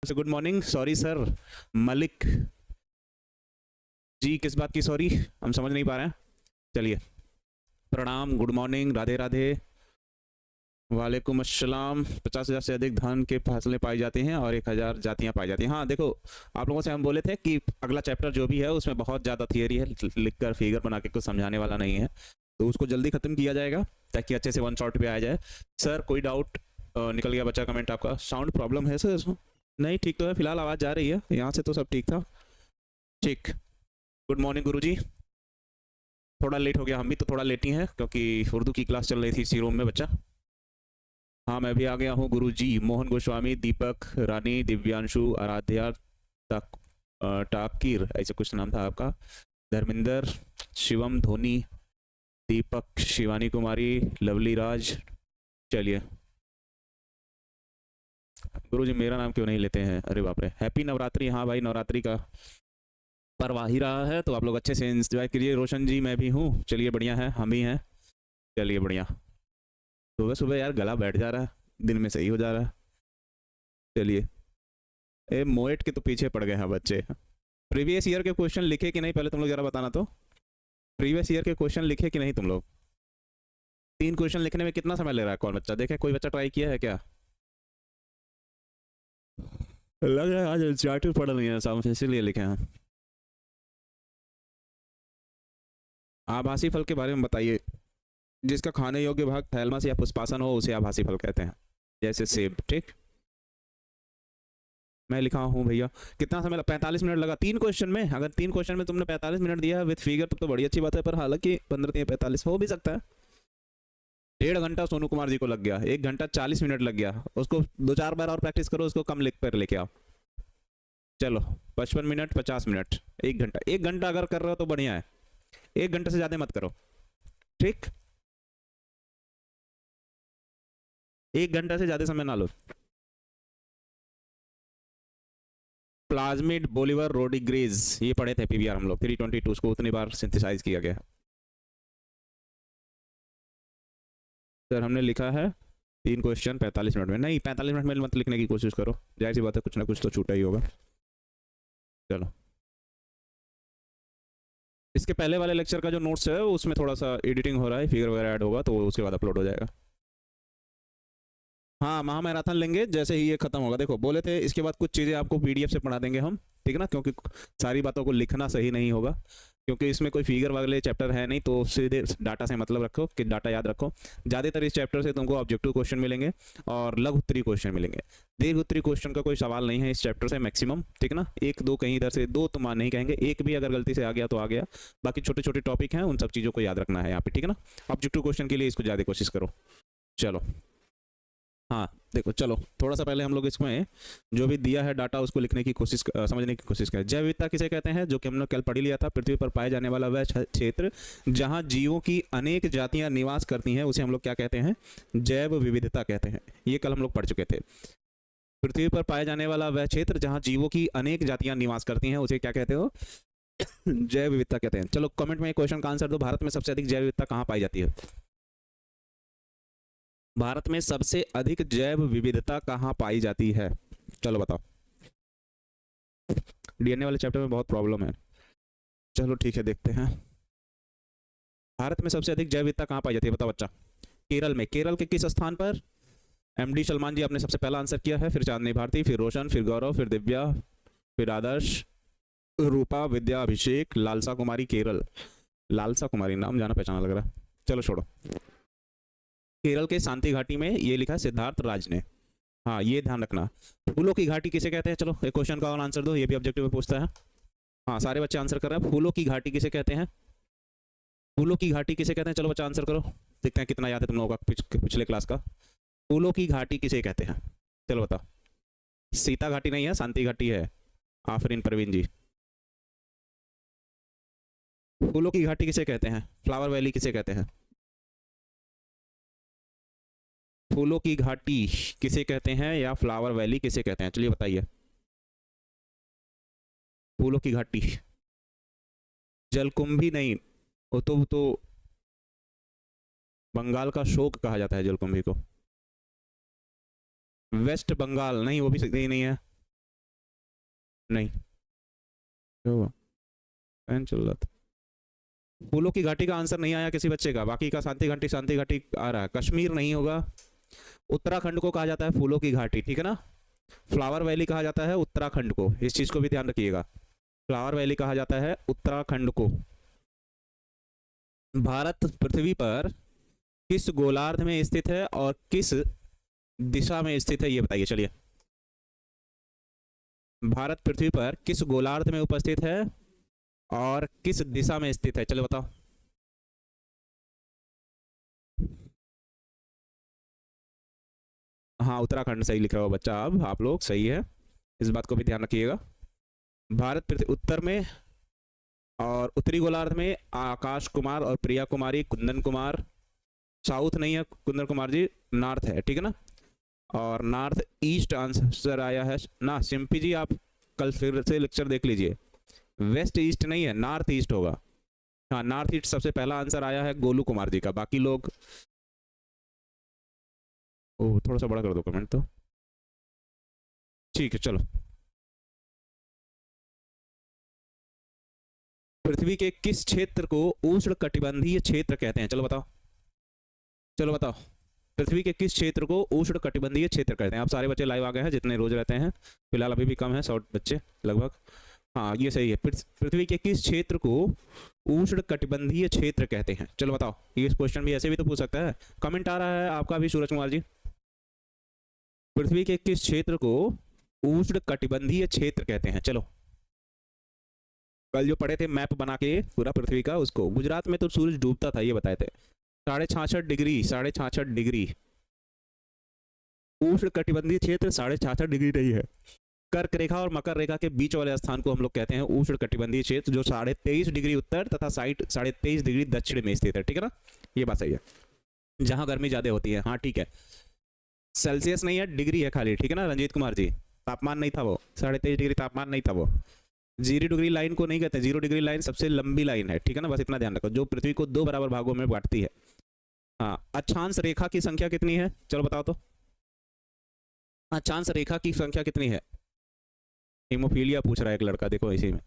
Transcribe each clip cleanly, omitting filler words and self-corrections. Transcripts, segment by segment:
Good morning. Sorry sir, Malik ji किस बात की सॉरी, हम समझ नहीं पा रहे हैं। चलिए, प्रणाम, गुड मॉर्निंग, राधे राधे, वालेकुम अस्सलाम। 50,000 से अधिक धान के फसलें पाई जाती हैं और 1,000 जातियां पाई जाती हैं। हाँ देखो, आप लोगों से हम बोले थे कि अगला चैप्टर जो भी है उसमें बहुत ज़्यादा थियरी है, लिखकर फिगर बना के कुछ समझाने वाला नहीं है, तो उसको जल्दी खत्म किया जाएगा ताकि अच्छे से वन शॉट पे आ जाए। सर कोई डाउट? निकल गया बच्चा कमेंट आपका। साउंड प्रॉब्लम है सर? नहीं ठीक तो है, फिलहाल आवाज़ जा रही है, यहाँ से तो सब ठीक था। ठीक, गुड मॉर्निंग गुरुजी। थोड़ा लेट हो गया, हम भी तो थोड़ा लेट ही हैं क्योंकि उर्दू की क्लास चल रही थी इसी रूम में बच्चा। हाँ मैं भी आ गया हूँ गुरुजी। मोहन गोस्वामी, दीपक, रानी, दिव्यांशु, आराध्या, ताक, टाकिर, ऐसे कुछ नाम था आपका, धर्मिंदर, शिवम, धोनी, दीपक, शिवानी कुमारी, लवली राज। चलिए गुरुजी मेरा नाम क्यों नहीं लेते हैं? अरे बाप रे, हैप्पी नवरात्रि। हाँ भाई, नवरात्रि का पर्व आ ही रहा है तो आप लोग अच्छे से एंजॉय कीजिए। रोशन जी मैं भी हूँ, चलिए बढ़िया है, हम भी हैं। चलिए बढ़िया। सुबह सुबह यार गला बैठ जा रहा है, दिन में सही हो जा रहा है। चलिए, ए मोएट के तो पीछे पड़ गए हैं बच्चे। प्रीवियस ईयर के क्वेश्चन लिखे कि नहीं पहले तुम लोग जरा बताना तो। प्रीवियस ईयर के क्वेश्चन लिखे कि नहीं तुम लोग? 3 क्वेश्चन लिखने में कितना समय ले रहा है कौन बच्चा? देखे कोई बच्चा ट्राई किया है क्या? लग रहा है आज एनसीईआरटी पढ़ रही है साहब, इसीलिए लिखे हैं। आभासी फल के बारे में बताइए। जिसका खाने योग्य भाग थैलमस या पुष्पासन हो उसे आभासी फल कहते हैं, जैसे सेब। ठीक, मैं लिखा हूँ भैया। कितना समय 45 मिनट लगा 3 क्वेश्चन में। अगर 3 क्वेश्चन में तुमने 45 मिनट दिया विद फिगर तो बड़ी अच्छी बात है, पर हालांकि 15-45 हो भी सकता है। 1.5 घंटा सोनू कुमार जी को लग गया, 1 घंटा 40 मिनट लग गया। उसको 2-4 बार और प्रैक्टिस करो, उसको कम लिख कर लेके आओ। चलो 55 मिनट, 50 मिनट, 1 घंटा। 1 घंटा अगर कर रहे हो तो बढ़िया है, 1 घंटे से ज़्यादा मत करो। ठीक, 1 घंटा से ज़्यादा समय ना लो। प्लाज्मिड बोलीवर रोडिग्रेज, ये पढ़े थे पीवीआर हम लोग 322, उसको उतनी बार सिंथेसाइज किया गया। सर हमने लिखा है 3 क्वेश्चन 45 मिनट में। नहीं 45 मिनट में मत लिखने की कोशिश करो, जाहिर सी बात है कुछ ना कुछ तो छूटा ही होगा। चलो, इसके पहले वाले लेक्चर का जो नोट्स है उसमें थोड़ा सा एडिटिंग हो रहा है, फिगर वगैरह ऐड होगा तो उसके बाद अपलोड हो जाएगा। हाँ महा मैराथन लेंगे जैसे ही ये खत्म होगा। देखो बोले थे इसके बाद कुछ चीज़ें आपको पीडीएफ से पढ़ा देंगे हम, ठीक है ना, क्योंकि सारी बातों को लिखना सही नहीं होगा, क्योंकि इसमें कोई फिगर वाले चैप्टर है नहीं, तो सीधे डाटा से मतलब रखो कि डाटा याद रखो। ज़्यादातर इस चैप्टर से तुमको ऑब्जेक्टिव क्वेश्चन मिलेंगे और लघु उत्तरीय क्वेश्चन मिलेंगे। दीर्घ उत्तरीय क्वेश्चन का कोई सवाल नहीं है इस चैप्टर से मैक्सिमम, ठीक है ना। 1-2 कहीं इधर से, 2 तो मान नहीं कहेंगे, 1 भी अगर गलती से आ गया तो आ गया। बाकी छोटे छोटे टॉपिक हैं, उन सब चीज़ों को याद रखना है यहाँ पे, ठीक है ना। ऑब्जेक्टिव क्वेश्चन के लिए इसको ज़्यादा कोशिश करो। चलो हाँ देखो, चलो थोड़ा सा पहले हम लोग इसमें जो भी दिया है डाटा उसको लिखने की कोशिश, समझने की कोशिश करें। जैव विविधता किसे कहते हैं, जो कि हमने कल पढ़ ही लिया था। पृथ्वी पर पाए जाने वाला वह क्षेत्र जहाँ जीवों की अनेक जातियां निवास करती हैं उसे हम लोग क्या कहते हैं? जैव विविधता कहते हैं। ये कल हम लोग पढ़ चुके थे। पृथ्वी पर पाए जाने वाला वह क्षेत्र जहाँ जीवों की अनेक जातियां निवास करती हैं उसे क्या कहते हो? जैव विविधता कहते हैं। चलो कमेंट में क्वेश्चन का आंसर दो। भारत में सबसे अधिक जैव विविधता कहाँ पाई जाती है? भारत में सबसे अधिक जैव विविधता कहाँ पाई जाती है? चलो बताओ। डीएनए वाले चैप्टर में बहुत प्रॉब्लम है। चलो ठीक है, देखते हैं। भारत में सबसे अधिक जैव विविधता कहाँ पाई जाती है बताओ बच्चा? केरल में। केरल के किस स्थान पर? एमडी सलमान जी आपने सबसे पहला आंसर किया है, फिर चांदनी भारती, फिर रोशन, फिर गौरव, फिर दिव्या, फिर आदर्श, रूपा, विद्या, अभिषेक, लालसा कुमारी। केरल, लालसा कुमारी नाम जाना पहचाना लग रहा है। चलो छोड़ो। केरल के शांति घाटी में ये लिखा है सिद्धार्थ राज ने। हाँ ये ध्यान रखना। फूलों की घाटी किसे कहते हैं? चलो एक क्वेश्चन का और आंसर दो, ये भी ऑब्जेक्टिव में पूछता है। हाँ सारे बच्चे आंसर कर रहे हैं। फूलों की घाटी किसे कहते हैं? फूलों की घाटी किसे कहते हैं? चलो बच्चा आंसर करो, देखते हैं कितना याद है तुम लोगों का पिछले क्लास का। फूलों की घाटी किसे कहते हैं? चलो बताओ। सीता घाटी नहीं है, शांति घाटी है। आफरीन परवीन जी। फूलों की घाटी किसे कहते हैं? फ्लावर वैली किसे कहते हैं? फूलों की घाटी किसे कहते हैं या फ्लावर वैली किसे कहते हैं? चलिए बताइए। फूलों की घाटी, जलकुंभी नहीं, वो तो बंगाल का शोक कहा जाता है जलकुंभी को। वेस्ट बंगाल नहीं, वो भी सही नहीं है। नहीं, क्या हुआ? फैन चल रहा था। फूलों की घाटी का आंसर नहीं आया किसी बच्चे का, बाकी का शांति घाटी आ रहा है। कश्मीर नहीं होगा। उत्तराखंड को कहा जाता है फूलों की घाटी, ठीक है ना। फ्लावर वैली कहा जाता है उत्तराखंड को, इस चीज को भी ध्यान रखिएगा। फ्लावर वैली कहा जाता है उत्तराखंड को। भारत पृथ्वी पर किस गोलार्ध में स्थित है और किस दिशा में स्थित है, ये बताइए। चलिए, भारत पृथ्वी पर किस गोलार्ध में उपस्थित है और किस दिशा में स्थित है, चलो बताओ। हाँ, उत्तराखंड सही लिख रहा हो बच्चा, अब आप लोग सही है, इस बात को भी ध्यान रखिएगा। भारत पृथ्वी उत्तर में और उत्तरी गोलार्ध में आकाश कुमार और प्रिया कुमारी, कुंदन कुमार। साउथ नहीं है कुंदन कुमार जी, नॉर्थ है, ठीक है ना। और नॉर्थ ईस्ट आंसर आया है ना। सिंपी जी आप कल फिर से लेक्चर देख लीजिए, वेस्ट ईस्ट नहीं है, नॉर्थ ईस्ट होगा। हाँ, नॉर्थ ईस्ट सबसे पहला आंसर आया है गोलू कुमार जी का। बाकी लोग, ओह थोड़ा सा बड़ा कर दो कमेंट तो, ठीक है। चलो, पृथ्वी के किस क्षेत्र को उष्ण कटिबंधीय क्षेत्र कहते हैं, चलो बताओ। चलो बताओ, पृथ्वी के किस क्षेत्र को उष्ण कटिबंधीय क्षेत्र कहते हैं। आप सारे बच्चे लाइव आ गए हैं जितने रोज रहते हैं, फिलहाल अभी भी कम है 100 बच्चे लगभग। हाँ ये सही है, पृथ्वी के किस क्षेत्र को उष्ण कटिबंधीय क्षेत्र कहते हैं, चलो बताओ। ये क्वेश्चन भी ऐसे भी तो पूछ सकता है। कमेंट आ रहा है आपका भी सूरज कुमार जी। पृथ्वी के किस क्षेत्र को उष्ण कटिबंधीय क्षेत्र कहते हैं, चलो। कल जो पढ़े थे मैप बना के पूरा पृथ्वी का, उसको गुजरात में तो सूरज डूबता था ये बताए थे। 66.5 डिग्री, 66.5 डिग्री उष्ण कटिबंधीय क्षेत्र 66.5 डिग्री नहीं है। कर्क रेखा और मकर रेखा के बीच वाले स्थान को हम लोग कहते हैं उष्ण कटिबंधीय क्षेत्र, जो 23.5 डिग्री उत्तर तथा 23.5 डिग्री दक्षिण में स्थित है, ठीक है ना। ये बात सही है, जहां गर्मी ज्यादा होती है। हाँ ठीक है, सेल्सियस नहीं है, डिग्री है खाली, ठीक है ना रंजीत कुमार जी। तापमान नहीं था वो, 23.5 डिग्री तापमान नहीं था वो। 0 डिग्री लाइन को नहीं कहते, 0 डिग्री लाइन सबसे लंबी लाइन है, ठीक है ना। बस इतना ध्यान रखो, जो पृथ्वी को 2 बराबर भागों में बांटती है। हाँ, अक्षांश रेखा की संख्या कितनी है, चलो बताओ तो। अक्षांश रेखा की संख्या कितनी है। हीमोफीलिया पूछ रहा है एक लड़का, देखो इसी में।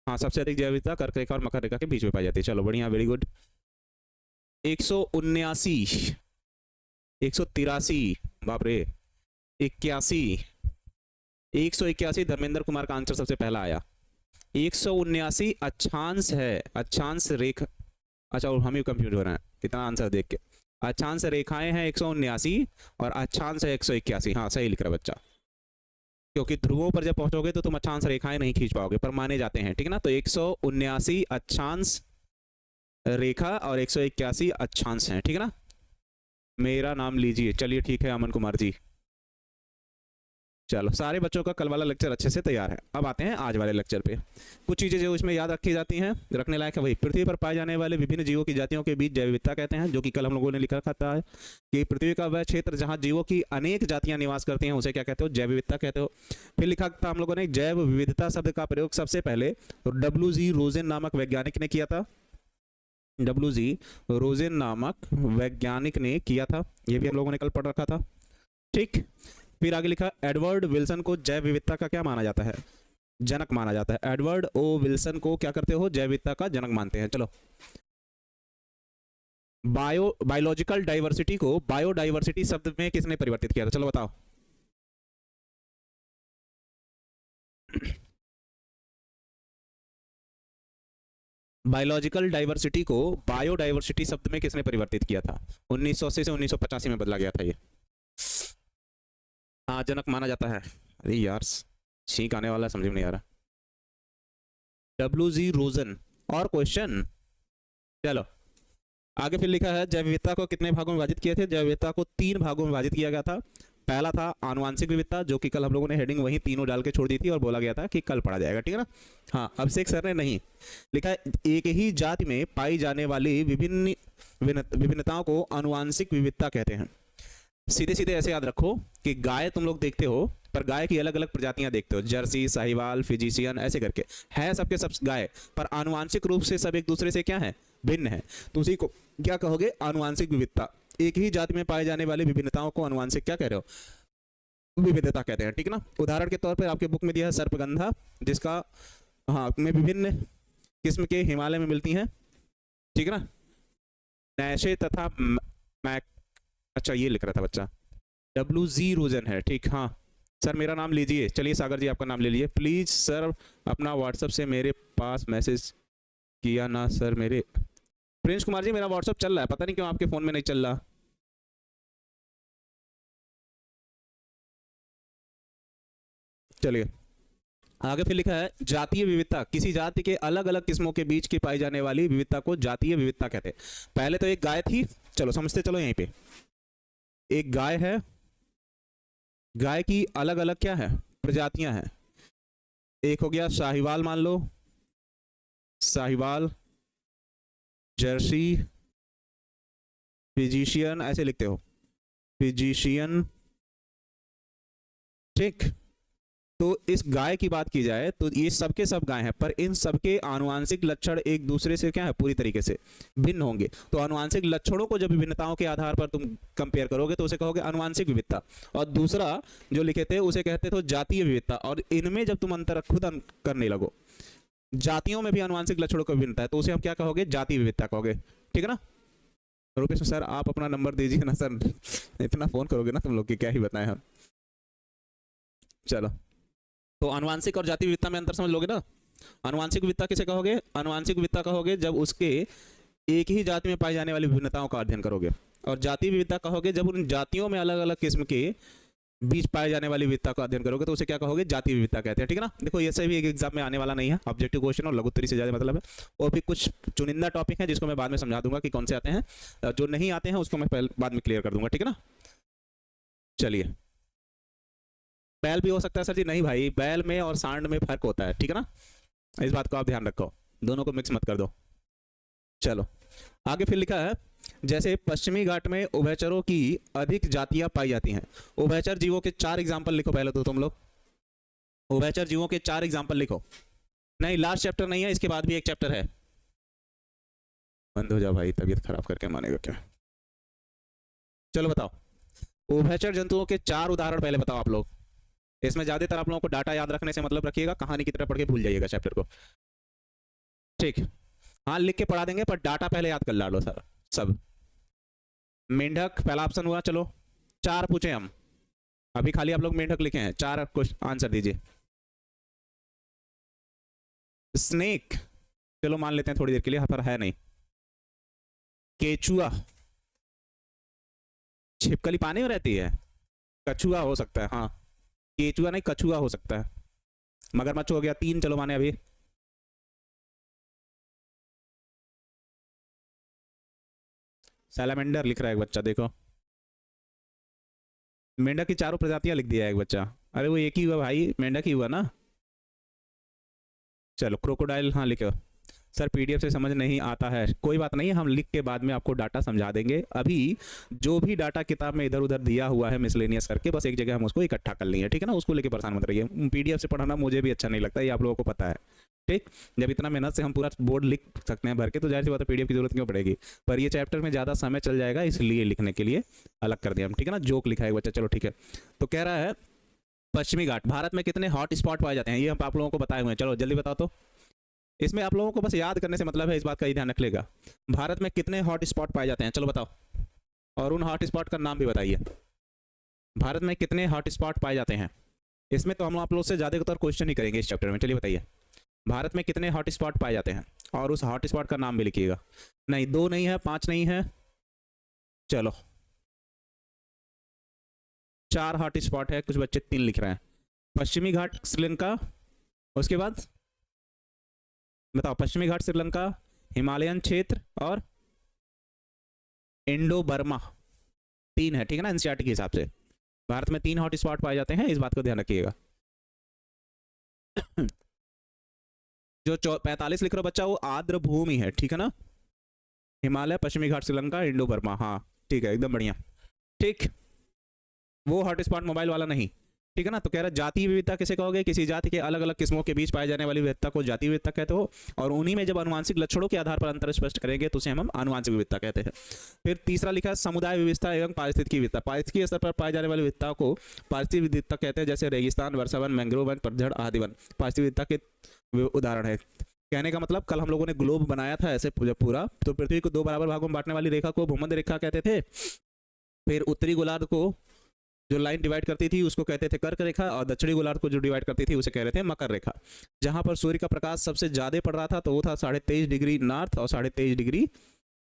हाँ, सबसे अधिक जैव विविधता कर्क रेखा और मकर रेखा के बीच में पाई जाती है। चलो बढ़िया, वेरी गुड। 179, 183, बाप रे, 81, 181 धर्मेंद्र कुमार का आंसर सबसे पहला आया। 179 अक्षांश है, अक्षांश रेखा। अच्छा, हम ही कंफ्यूज हो रहे हैं इतना आंसर देख के। अक्षांश रेखाएं हैं 179 और अक्षांश है 181। हाँ सही लिख रहा बच्चा, क्योंकि ध्रुवों पर जब पहुंचोगे तो तुम अक्षांश रेखाएं नहीं खींच पाओगे, पर माने जाते हैं, ठीक है ना। तो 179 अक्षांश रेखा और 181 अक्षांश हैं, ठीक है ना। मेरा नाम लीजिए, चलिए ठीक है अमन कुमार जी। चलो, सारे बच्चों का कल वाला लेक्चर अच्छे से तैयार है। अब आते हैं आज वाले लेक्चर पे। कुछ चीजें जो इसमें याद रखी जाती हैं, रखने लायक है। वही पृथ्वी पर पाए जाने वाले विभिन्न जीवों की जातियों के बीच जैव विविधता कहते हैं, जो कि कल हम लोगों ने लिखा था कि पृथ्वी का वह क्षेत्र जहां जीवों की अनेक जातियां निवास करती हैं उसे क्या कहते हो, जैव विविधता कहते हो। फिर लिखा था हम लोगों ने, जैव विविधता शब्द का प्रयोग सबसे पहले WG रोजेन नामक वैज्ञानिक ने किया था। WG रोजेन नामक वैज्ञानिक ने किया था, ये भी हम लोगों ने कल पढ़ रखा था, ठीक। फिर आगे लिखा, एडवर्ड विल्सन को जैव विविधता का क्या माना जाता है, जनक माना जाता है। एडवर्ड ओ विल्सन को क्या करते हो, जैव विविधता का जनक मानते हैं। चलो, बायोलॉजिकल डाइवर्सिटी को बायोडाइवर्सिटी शब्द में किसने परिवर्तित किया था, चलो बताओ। बायोलॉजिकल डाइवर्सिटी को बायोडाइवर्सिटी शब्द में किसने परिवर्तित किया था, 1980 से 1985 में बदला गया था ये। हाँ, जनक माना जाता है। अरे यार, छींक आने वाला, समझ में नहीं आ रहा। WG रोजन। और क्वेश्चन, चलो आगे फिर लिखा है, जैव विविधता को कितने भागों में विभाजित किए थे। जैव विविधता को 3 भागों में विभाजित किया गया था। पहला था आनुवांशिक विविधता, जो कि कल हम लोगों ने हेडिंग वही तीनों डाल के छोड़ दी थी और बोला गया था कि कल पढ़ा जाएगा, ठीक है ना। हाँ, अभिषेक सर ने नहीं लिखा है, एक ही जाति में पाई जाने वाली विभिन्न विभिन्नताओं को आनुवांशिक विविधता कहते हैं। सीधे सीधे ऐसे याद रखो कि गाय तुम लोग देखते हो, पर गाय की अलग अलग प्रजातियां देखते हो, जर्सी, साहिवाल, फिजिशियन, ऐसे करके है सबके सब गाय, पर आनुवांशिक रूप से सब एक दूसरे से क्या है, भिन्न है। तो उसी को क्या कहोगे, आनुवांशिक विविधता। एक ही जाति में पाए जाने वाली विभिन्नताओं को आनुवांशिक क्या कह रहे हो, विविधता कहते हैं, ठीक है ना। उदाहरण के तौर पर आपके बुक में दिया है सर्पगंधा, जिसका हाँ में विभिन्न किस्म के हिमालय में मिलती हैं, ठीक है ना। नैशे तथा मैक, अच्छा ये लिख रहा था बच्चा, WZ रोजन है, ठीक। हाँ सर मेरा नाम लीजिए, चलिए सागर जी आपका नाम ले लीजिए प्लीज़। सर अपना व्हाट्सएप से मेरे पास मैसेज किया ना सर मेरे। प्रिंस कुमार जी मेरा व्हाट्सएप चल रहा है, पता नहीं क्यों आपके फ़ोन में नहीं चल रहा। चलिए आगे फिर लिखा है जातीय विविधता, किसी जाति के अलग अलग किस्मों के बीच की पाई जाने वाली विविधता को जातीय विविधता कहते हैं। पहले तो एक गाय थी, चलो समझते चलो, यहीं पे एक गाय है, गाय की अलग अलग क्या है प्रजातियां हैं। एक हो गया साहिवाल, मान लो साहिवाल, जर्सी, फिजिशियन, ऐसे लिखते हो फिजिशियन, ठीक। तो इस गाय की बात की जाए तो ये सबके सब गाय हैं, पर इन सबके आनुवांशिक लक्षण एक दूसरे से क्या है पूरी तरीके से भिन्न होंगे। तो आनुवांशिक लक्षणों को जब विभिन्नताओं के आधार पर तुम कंपेयर करोगे तो उसे कहोगे आनुवांशिक विविधता, और दूसरा जो लिखे थे उसे कहते थे जातीय विविधता। और इनमें जब तुम अंतर खुद करने लगो, जातियों में भी आनुवांशिक लक्षणों की भिन्नता है, तो उसे हम क्या कहोगे जातीय विविधता कहोगे, ठीक है ना। रुपेश सर आप अपना नंबर दीजिए ना सर, इतना फोन करोगे ना तुम लोग की क्या ही बताएं हम। चलो तो आनुवांशिक और जातीय विविधता में अंतर समझ लोगे ना। आनुवांशिक विविधता किसे कहोगे, आनुवांशिक विविधता कहोगे जब उसके एक ही जाति में पाई जाने वाली विभिन्नताओं का अध्ययन करोगे, और जातीय विविधता कहोगे जब उन जातियों में अलग अलग किस्म के बीच पाए जाने वाली विविधता का अध्ययन करोगे, तो उसे क्या कहोगे जातीय विविधता कहते हैं, ठीक है ना। देखो ये से भी एक एग्जाम में आने वाला नहीं है, ऑब्जेक्टिव क्वेश्चन और लघुत्तरी से ज्यादा मतलब है। और भी कुछ चुनिंदा टॉपिक है जिसको मैं बाद में समझा दूंगा कि कौन से आते हैं, जो नहीं आते हैं उसको मैं बाद में क्लियर कर दूंगा, ठीक है ना। चलिए बैल भी हो सकता है सर जी, नहीं भाई बैल में और सांड में फर्क होता है, ठीक है ना, इस बात को आप ध्यान रखो, दोनों को मिक्स मत कर दो। चलो आगे फिर लिखा है जैसे पश्चिमी घाट में उभयचरों की अधिक जातियां पाई जाती हैं। उभयचर जीवों के 4 एग्जाम्पल लिखो पहले तो तुम लोग, उभयचर जीवों के 4 एग्जाम्पल लिखो। नहीं लास्ट चैप्टर नहीं है, इसके बाद भी एक चैप्टर है। बंद हो जाओ भाई, तबीयत खराब करके मानेगा क्या। चलो बताओ उभयचर जंतुओं के 4 उदाहरण पहले बताओ आप लोग। इसमें ज्यादातर आप लोगों को डाटा याद रखने से मतलब रखिएगा, कहानी की तरह पढ़ के भूल जाइएगा चैप्टर को, ठीक। हाँ लिख के पढ़ा देंगे पर डाटा पहले याद कर लो सर सब। मेंढक पहला ऑप्शन हुआ, चलो 4 पूछे हम, अभी खाली आप लोग मेंढक लिखे हैं, 4 क्वेश्चन आंसर दीजिए। स्नेक चलो मान लेते हैं थोड़ी देर के लिए, पर है नहीं। केचुआ छिपकली पानी में रहती है, कछुआ हो सकता है, हाँ केचुआ नहीं कछुआ हो सकता है। मगरमच्छ हो गया 3, चलो माने अभी। सैलामेंडर लिख रहा है एक बच्चा, देखो मेंढक की 4 प्रजातियां लिख दिया है एक बच्चा, अरे वो एक ही हुआ भाई, मेंढक ही हुआ ना। चलो क्रोकोडाइल हाँ लिखो। सर पीडीएफ से समझ नहीं आता है, कोई बात नहीं है, हम लिख के बाद में आपको डाटा समझा देंगे। अभी जो भी डाटा किताब में इधर उधर दिया हुआ है मिसलेनियस करके, बस एक जगह हम उसको इकट्ठा कर लेंगे, ठीक है ना। उसको लेके परेशान मत रहिए, पीडीएफ से पढ़ाना मुझे भी अच्छा नहीं लगता, ये आप लोगों को पता है, ठीक। जब इतना मेहनत से हम पूरा बोर्ड लिख सकते हैं भर के, तो जाहिर सी बात है पीडीएफ की जरूरत क्यों पड़ेगी। पर ये चैप्टर में ज़्यादा समय चल जाएगा, इसलिए लिखने के लिए अलग कर दिया हम, ठीक है ना। जोक लिखा है बच्चा, चलो ठीक है। तो कह रहा है पश्चिमी घाट भारत में कितने हॉट स्पॉट पाए जाते हैं, ये हम आप लोगों को बताए हुए हैं, चलो जल्दी बताओ। तो इसमें आप लोगों को बस याद करने से मतलब है, इस बात का ही ध्यान रखिएगा। भारत में कितने हॉट स्पॉट पाए जाते हैं, चलो बताओ, और उन हॉट स्पॉट का नाम भी बताइए। भारत में कितने हॉट स्पॉट पाए जाते हैं, इसमें तो हम आप लोग से ज़्यादातर क्वेश्चन ही करेंगे इस चैप्टर में। चलिए बताइए भारत में कितने हॉट स्पॉट पाए जाते हैं, और उस हॉट स्पॉट का नाम भी लिखिएगा। नहीं 2 नहीं है, 5 नहीं है, चलो 4 हॉट स्पॉट है, कुछ बच्चे 3 लिख रहे हैं। पश्चिमी घाट श्रीलंका, उसके बाद बताओ पश्चिमी घाट श्रीलंका, हिमालयन क्षेत्र और इंडो बर्मा, 3 है, ठीक है ना। एनसीईआरटी के हिसाब से भारत में 3 हॉट स्पॉट पाए जाते हैं, इस बात को ध्यान रखिएगा। जो 45 लिख रहा बच्चा वो आर्द्र भूमि है, ठीक है ना। हिमालय, पश्चिमी घाट श्रीलंका, इंडो बर्मा, हाँ ठीक है एकदम बढ़िया, ठीक। वो हॉट स्पॉट मोबाइल वाला नहीं, ठीक है ना। तो कह रहा है जातीय विविधता किसे कहोगे, किसी जाति के अलग अलग किस्मों के बीच पाए जाने वाली विविधता को जातीय विविधता कहते हो, और उन्हीं में जब आनुवंशिक लक्षणों के आधार पर अंतर स्पष्ट करेंगे तो उसे हम आनुवंशिक विविधता कहते हैं। फिर तीसरा लिखा है समुदाय विविधता एवं पारिस्थितिकी विविधता, पारिस्थितिकी स्तर पर पाए जाने वाली विविधता को पारिस्थितिक विविधता कहते हैं, जैसे रेगिस्तान, वर्षावन, मैंग्रोव वन, पतझड़ आदि वन पारिस्थितिक विविधता के उदाहरण है। कहने का मतलब कल हम लोगों ने ग्लोब बनाया था ऐसे पूरा, तो पृथ्वी को दो बराबर भागों में बांटने वाली रेखा को भूमध्य रेखा कहते थे। फिर उत्तरी गोलार्ध को जो लाइन डिवाइड करती थी उसको कहते थे कर्क रेखा, और दक्षिणी गोलार्ध को जो डिवाइड करती थी उसे कह रहे थे मकर रेखा। जहां पर सूर्य का प्रकाश सबसे ज्यादा पड़ रहा था तो वो था 23.5 डिग्री नॉर्थ और 23.5 डिग्री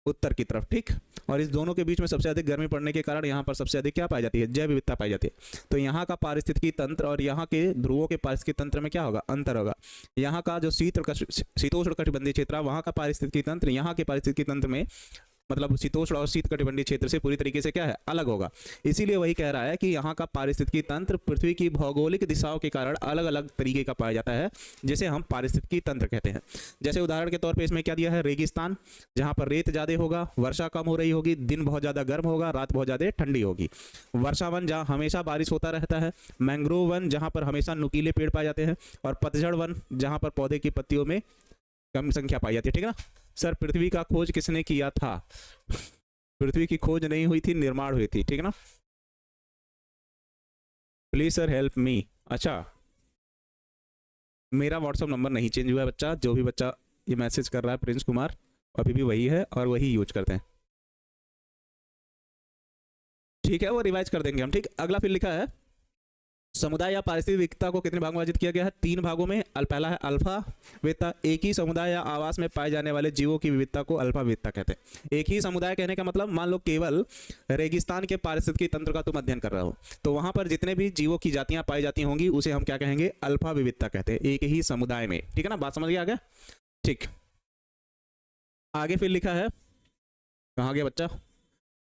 उत्तर की तरफ, ठीक। और इस दोनों के बीच में सबसे अधिक गर्मी पड़ने के कारण यहाँ पर सबसे अधिक क्या पाई जाती है, जैव विविधता पाई जाती है। तो यहाँ का पारिस्थितिकी तंत्र और यहाँ के ध्रुवों के पारिस्थितिकी तंत्र में क्या होगा, अंतर होगा। यहाँ का जो शीतोष्ण कटिबंधीय क्षेत्र है वहाँ का पारिस्थितिकी तंत्र यहाँ के पारिस्थितिकी तंत्र में मतलब शीतोष्ण और शीत कटिबंधीय क्षेत्र से पूरी तरीके से क्या है, अलग होगा। इसीलिए वही कह रहा है कि यहाँ का पारिस्थितिकी तंत्र पृथ्वी की भौगोलिक दिशाओं के कारण अलग अलग तरीके का पाया जाता है, जिसे हम पारिस्थितिकी तंत्र कहते हैं। जैसे उदाहरण के तौर पे इसमें क्या दिया है, रेगिस्तान जहाँ पर रेत ज्यादा होगा, वर्षा कम हो रही होगी, दिन बहुत ज्यादा गर्म होगा, रात बहुत ज्यादा ठंडी होगी। वर्षावन जहाँ हमेशा बारिश होता रहता है, मैंग्रोव वन जहाँ पर हमेशा नुकीले पेड़ पाए जाते हैं, और पतझड़ वन जहाँ पर पौधे की पत्तियों में कम संख्या पाई जाती है, ठीक है ना। सर पृथ्वी का खोज किसने किया था, पृथ्वी की खोज नहीं हुई थी, निर्माण हुई थी, ठीक है ना। Please sir help me. अच्छा मेरा व्हाट्सअप नंबर नहीं चेंज हुआ है बच्चा, जो भी बच्चा ये मैसेज कर रहा है प्रिंस कुमार अभी भी वही है और वही यूज करते हैं, ठीक है, वो रिवाइज कर देंगे हम, ठीक। अगला फिर लिखा है समुदाय या पारिस्थितिक विविधता को कितने भागों में विभाजित किया गया है, 3 भागों में। पहला है अल्फा विविधता, एक ही समुदाय या आवास में पाए जाने वाले जीवों की विविधता को अल्फा विविधता कहते हैं। एक ही समुदाय कहने का मतलब मान लो केवल रेगिस्तान के पारिस्थितिकी तंत्र का तुम अध्ययन कर रहे हो तो वहां पर जितने भी जीवों की जातियां पाई जाती होंगी उसे हम क्या कहेंगे, अल्फा विविधता कहते हैं, एक ही समुदाय में, ठीक है ना। बात समझ गया आगे, ठीक। आगे फिर लिखा है, कहाँ गया बच्चा,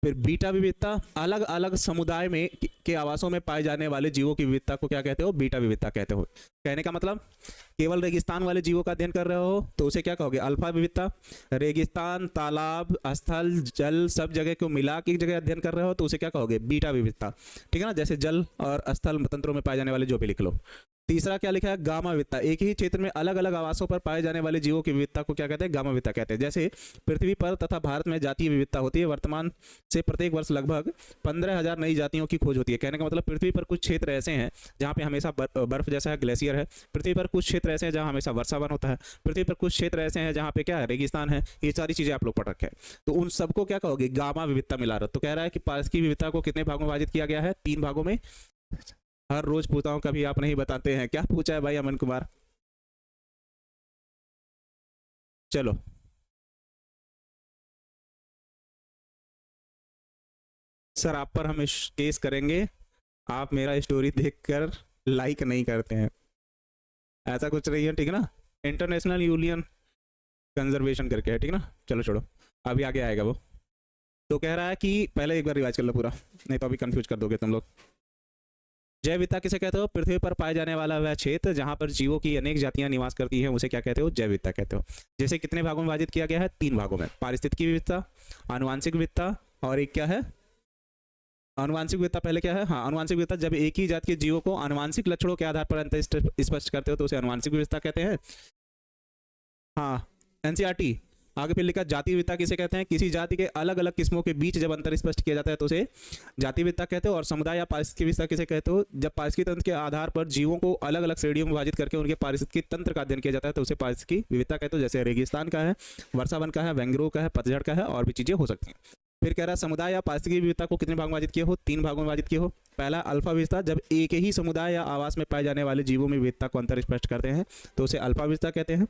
फिर बीटा विविधता, अलग अलग समुदाय में के आवासों में पाए जाने वाले जीवों की विविधता को क्या कहते हो, बीटा विविधता कहते हो। कहने का मतलब केवल रेगिस्तान वाले जीवों का अध्ययन कर रहे हो तो उसे क्या कहोगे, अल्फा विविधता। रेगिस्तान, तालाब, स्थल, जल सब जगह को मिला के एक जगह अध्ययन कर रहे हो तो उसे क्या कहोगे, बीटा विविधता, ठीक है ना। जैसे जल और स्थल तंत्रों में पाए जाने वाले जो भी लिख लो। तीसरा क्या लिखा है, गामा विविधता, एक ही क्षेत्र में अलग अलग आवासों पर पाए जाने वाले जीवों की विविधता को क्या कहते हैं, गामा विविधता कहते हैं। जैसे पृथ्वी पर तथा भारत में जातीय विविधता होती है, वर्तमान से प्रत्येक वर्ष लगभग 15,000 नई जातियों की खोज होती है। कहने का मतलब पृथ्वी पर कुछ क्षेत्र ऐसे हैं जहाँ पे हमेशा बर्फ जैसा है, ग्लेशियर है। पृथ्वी पर कुछ क्षेत्र ऐसे हैं जहाँ हमेशा वर्षावन होता है। पृथ्वी पर कुछ क्षेत्र ऐसे हैं जहाँ पे क्या है, रेगिस्तान है। ये सारी चीजें आप लोग पढ़ रखे हैं, तो उन सबको क्या कहोगे, गामा विविधता मिला रहा। तो कह रहा है कि पारिस्थितिक विविधता को कितने भागों में विभाजित किया गया है, 3 भागों में। हर रोज पूछता हूं, कभी आप नहीं बताते हैं, क्या पूछा है भाई अमन कुमार, चलो। सर आप पर हम केस करेंगे, आप मेरा स्टोरी देखकर लाइक नहीं करते हैं, ऐसा कुछ नहीं है, ठीक है ना। इंटरनेशनल यूनियन कंजर्वेशन करके है, ठीक है ना। चलो छोड़ो, अभी आगे आएगा वो। तो कह रहा है कि पहले एक बार रिवाइज कर लो पूरा, नहीं तो अभी कंफ्यूज कर दोगे तुम लोग। जैव विविधता किसे कहते हो, पृथ्वी पर पाए जाने वाला वह क्षेत्र जहां पर जीवों की अनेक जातियां निवास करती हैं उसे क्या कहते हो, जैव विविधता कहते हो। जैसे कितने भागों में विभाजित किया गया है, 3 भागों में। पारिस्थितिकी विविधता, आनुवांशिक विविधता और एक क्या है, आनुवांशिक विविधता पहले क्या है, हाँ आनुवांशिक विविधता, जब एक ही जात के जीवों को आनुवांशिक लक्षणों के आधार पर अंतर स्पष्ट करते हो तो उसे आनुवांशिक विविधता कहते हैं। हाँ एनसीईआरटी। आगे फिर लिखा जाति विविधता किसे कहते हैं, किसी जाति के अलग अलग किस्मों के बीच जब अंतर स्पष्ट किया जाता है तो उसे जाति विविधता कहते हो। और समुदाय या पारिस्थितिक विविधता किसे कहते हो, जब पारिस्थितिक तंत्र के आधार पर जीवों को अलग अलग श्रेणियों में विभाजित करके उनके पारिस्थितिक तंत्र का अध्ययन किया जाता है तो उसे पारिस्थितिक विविधता कहते हो। जैसे रेगिस्तान का है, वर्षावन का है, मैंग्रोव का है, पतझड़ का है और भी चीजें हो सकती हैं। फिर कह रहा है समुदाय या पारिस्थितिक विविधता को कितने भाग में विभाजित किए हो, 3 भागों में विभाजित किए हो। पहला अल्फा विविधता, जब एक ही समुदाय या आवास में पाए जाने वाले जीवों में विविधता को अंतर स्पष्ट करते हैं तो उसे अल्फा विविधता कहते हैं।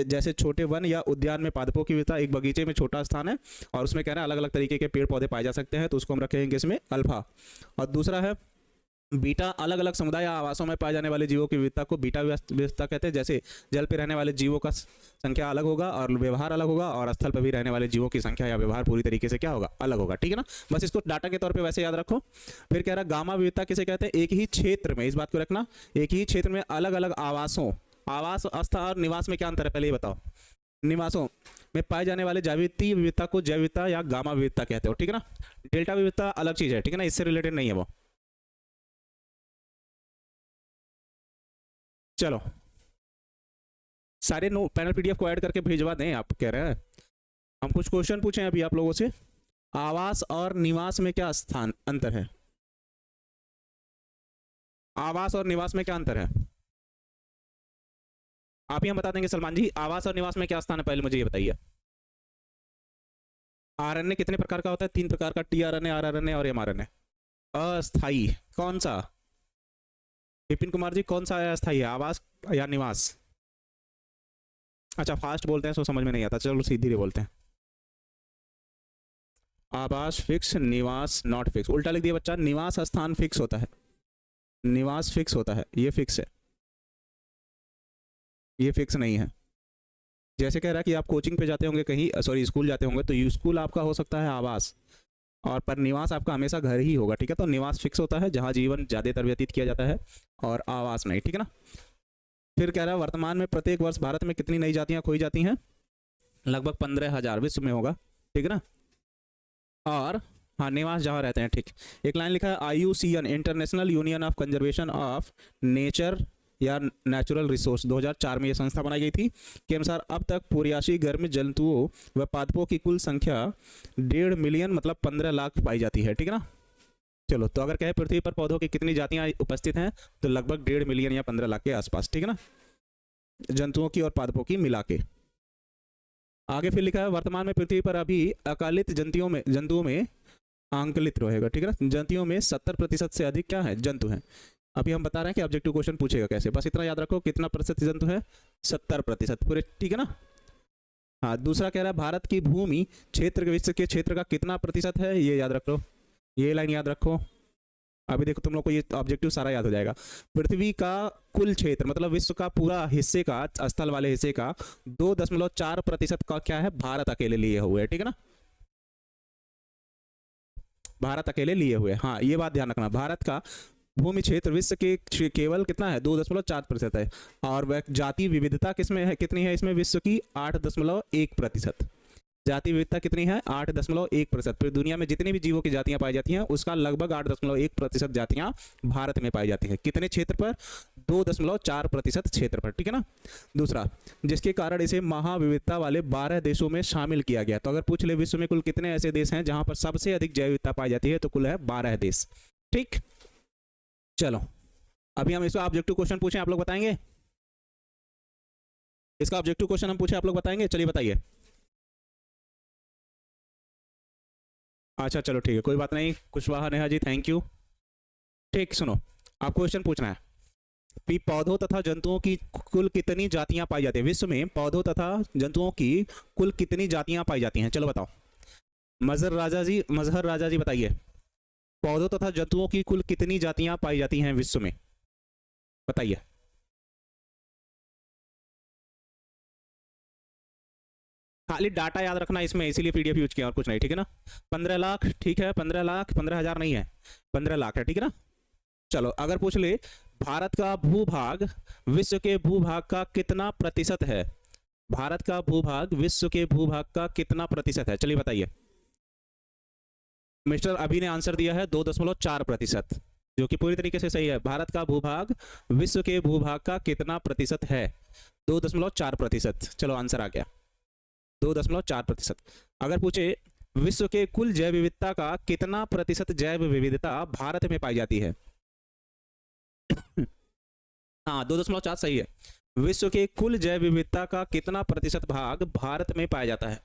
जैसे छोटे वन या उद्यान में पादपों की विविधता, एक बगीचे में छोटा स्थान है और उसमें कह रहा है अलग अलग तरीके के पेड़ पौधे पाए जा सकते हैं तो उसको हम रखेंगे इसमें अल्फा। और दूसरा है बीटा, अलग अलग समुदाय या आवासों में पाए जाने वाले जीवों की विविधता को बीटा विविधता कहते हैं। जैसे जल पे रहने वाले जीवों का संख्या अलग होगा और व्यवहार अलग होगा, और स्थल पर भी रहने वाले जीवों की संख्या या व्यवहार पूरी तरीके से क्या होगा, अलग होगा, ठीक है ना। बस इसको डाटा के तौर पे वैसे याद रखो। फिर कह रहा गामा विविधता किसे कहते हैं, एक ही क्षेत्र में, इस बात को रखना, एक ही क्षेत्र में अलग अलग आवासों, आवास, आस्था और निवास में क्या अंतर है पहले ये बताओ, निवासों में पाए जाने वाले जैवितीय विविधता को जैव विविधता या गामा विविधता कहते हो, ठीक है ना। डेल्टा विविधता अलग चीज है, ठीक है ना, इससे रिलेटेड नहीं है वो। चलो सारे नो पैनल पीडीएफ को ऐड करके भिजवा दें, आप कह रहे हैं। हम कुछ क्वेश्चन पूछें अभी आप लोगों से। आवास और निवास में क्या स्थान अंतर है? आवास और निवास में क्या अंतर है? आप ही हम बता देंगे सलमान जी, आवास और निवास में क्या स्थान है, पहले मुझे ये बताइए। आरएनए कितने प्रकार का होता है? 3 प्रकार का, टीआरएनए, आरआरएनए और एमआरएनए। अस्थाई कौन सा? विपिन कुमार जी कौन सा है अस्थाई है, आवास या निवास? अच्छा फास्ट बोलते हैं तो समझ में नहीं आता, चलो सीधे बोलते हैं। आवास फिक्स, निवास नॉट फिक्स। उल्टा लिख दिया बच्चा, निवास स्थान फिक्स होता है, निवास फिक्स होता है, ये फिक्स है, ये फिक्स नहीं है। जैसे कह रहा है कि आप कोचिंग पे जाते होंगे कहीं, सॉरी स्कूल जाते होंगे, तो स्कूल आपका हो सकता है आवास, और पर निवास आपका हमेशा घर ही होगा, ठीक है। तो निवास फिक्स होता है जहाँ जीवन ज़्यादातर व्यतीत किया जाता है, और आवास नहीं, ठीक है ना। फिर कह रहा है वर्तमान में प्रत्येक वर्ष भारत में कितनी नई जातियाँ खोई जाती हैं? लगभग 15,000 विश्व में होगा, ठीक है ना। और हाँ निवास जहाँ रहते हैं, ठीक। एक लाइन लिखा है IUCN international union of conservation of nature या नेचुरल रिसोर्स 2004 में ये संस्था बनाई गई थी, के अनुसार अब तक 84 गर्म जंतुओं व पादपों की कुल संख्या 1.5 मिलियन मतलब 15 लाख पाई जाती है, ठीक है ना। चलो तो अगर कहे पृथ्वी पर पौधों की कितनी जातियां उपस्थित हैं, तो लगभग 1.5 मिलियन या 15 लाख के आसपास, ठीक है ना, जंतुओं की और पादपों की मिला के। आगे फिर लिखा है वर्तमान में पृथ्वी पर अभी अकालित जंतुओं में आंकलित रहेगा, ठीक है ना, जंतुओं में 70% से अधिक क्या है, जंतु हैं। अभी हम बता रहे हैं कि ऑब्जेक्टिव क्वेश्चन पूछेगा कैसे, बस इतना याद रखो, कितना प्रतिशत जंतु है, 70% पूरे, ठीक है ना। हाँ दूसरा कह रहा है भारत की भूमि क्षेत्र विश्व के क्षेत्र का कितना प्रतिशत है, ये याद रखो, ये लाइन याद रखो। अभी देखो तुम लोग को ये ऑब्जेक्टिव सारा याद हो जाएगा। पृथ्वी का कुल क्षेत्र मतलब विश्व का पूरा हिस्से का, स्थल वाले हिस्से का 2.4% का क्या है, भारत अकेले लिए हुए है, ठीक है ना, भारत अकेले लिए हुए। हाँ ये बात ध्यान रखना, भारत का भूमि क्षेत्र विश्व के केवल कितना है, 2.4% है, और वह जाति विविधता किसमें है, कितनी है इसमें, विश्व की 8.1%। जाति विविधता कितनी है, 8.1%। फिर दुनिया में जितनी भी जीवों की जातियां पाई जाती हैं उसका लगभग 8.1% जातियां भारत में पाई जाती हैं। कितने क्षेत्र पर, 2.4% क्षेत्र पर, ठीक है ना। दूसरा, जिसके कारण इसे महाविविधता वाले 12 देशों में शामिल किया गया। तो अगर पूछ ले विश्व में कुल कितने ऐसे देश हैं जहां पर सबसे अधिक जैव विविधता पाई जाती है, तो कुल है 12 देश, ठीक। चलो अभी हम इसका ऑब्जेक्टिव क्वेश्चन पूछें, आप लोग बताएंगे, इसका ऑब्जेक्टिव क्वेश्चन हम पूछे, आप लोग बताएंगे, चलिए बताइए। अच्छा चलो ठीक है, कोई बात नहीं, कुशवाहा नेहा जी थैंक यू। ठीक सुनो, आप क्वेश्चन पूछना है कि पौधों तथा जंतुओं की कुल कितनी जातियां पाई जाती हैं विश्व में, पौधों तथा जंतुओं की कुल कितनी जातियां पाई जाती हैं, चलो बताओ। मजहर राजा जी बताइए, पौधों तथा जंतुओं की कुल कितनी जातियां पाई जाती हैं विश्व में, बताइए। खाली डाटा याद रखना इसमें, इसीलिए पीडीएफ यूज किया और कुछ नहीं, ठीक है ना। 15 लाख, ठीक है, 15 लाख, 15,000 नहीं है, 15 लाख है, ठीक है ना। चलो अगर पूछ ले भारत का भूभाग विश्व के भूभाग का कितना प्रतिशत है, भारत का भूभाग विश्व के भूभाग का कितना प्रतिशत है, चलिए बताइए। मिस्टर अभी ने आंसर दिया है 2.4%, जो कि पूरी तरीके से सही है। भारत का भूभाग विश्व के भूभाग का कितना प्रतिशत है, 2.4%। चलो आंसर आ गया 2.4%। अगर पूछे विश्व के कुल जैव विविधता का कितना प्रतिशत जैव विविधता भारत में पाई जाती है, हाँ 2.4 सही है। विश्व के कुल जैव विविधता का कितना प्रतिशत भाग भारत में पाया जाता है,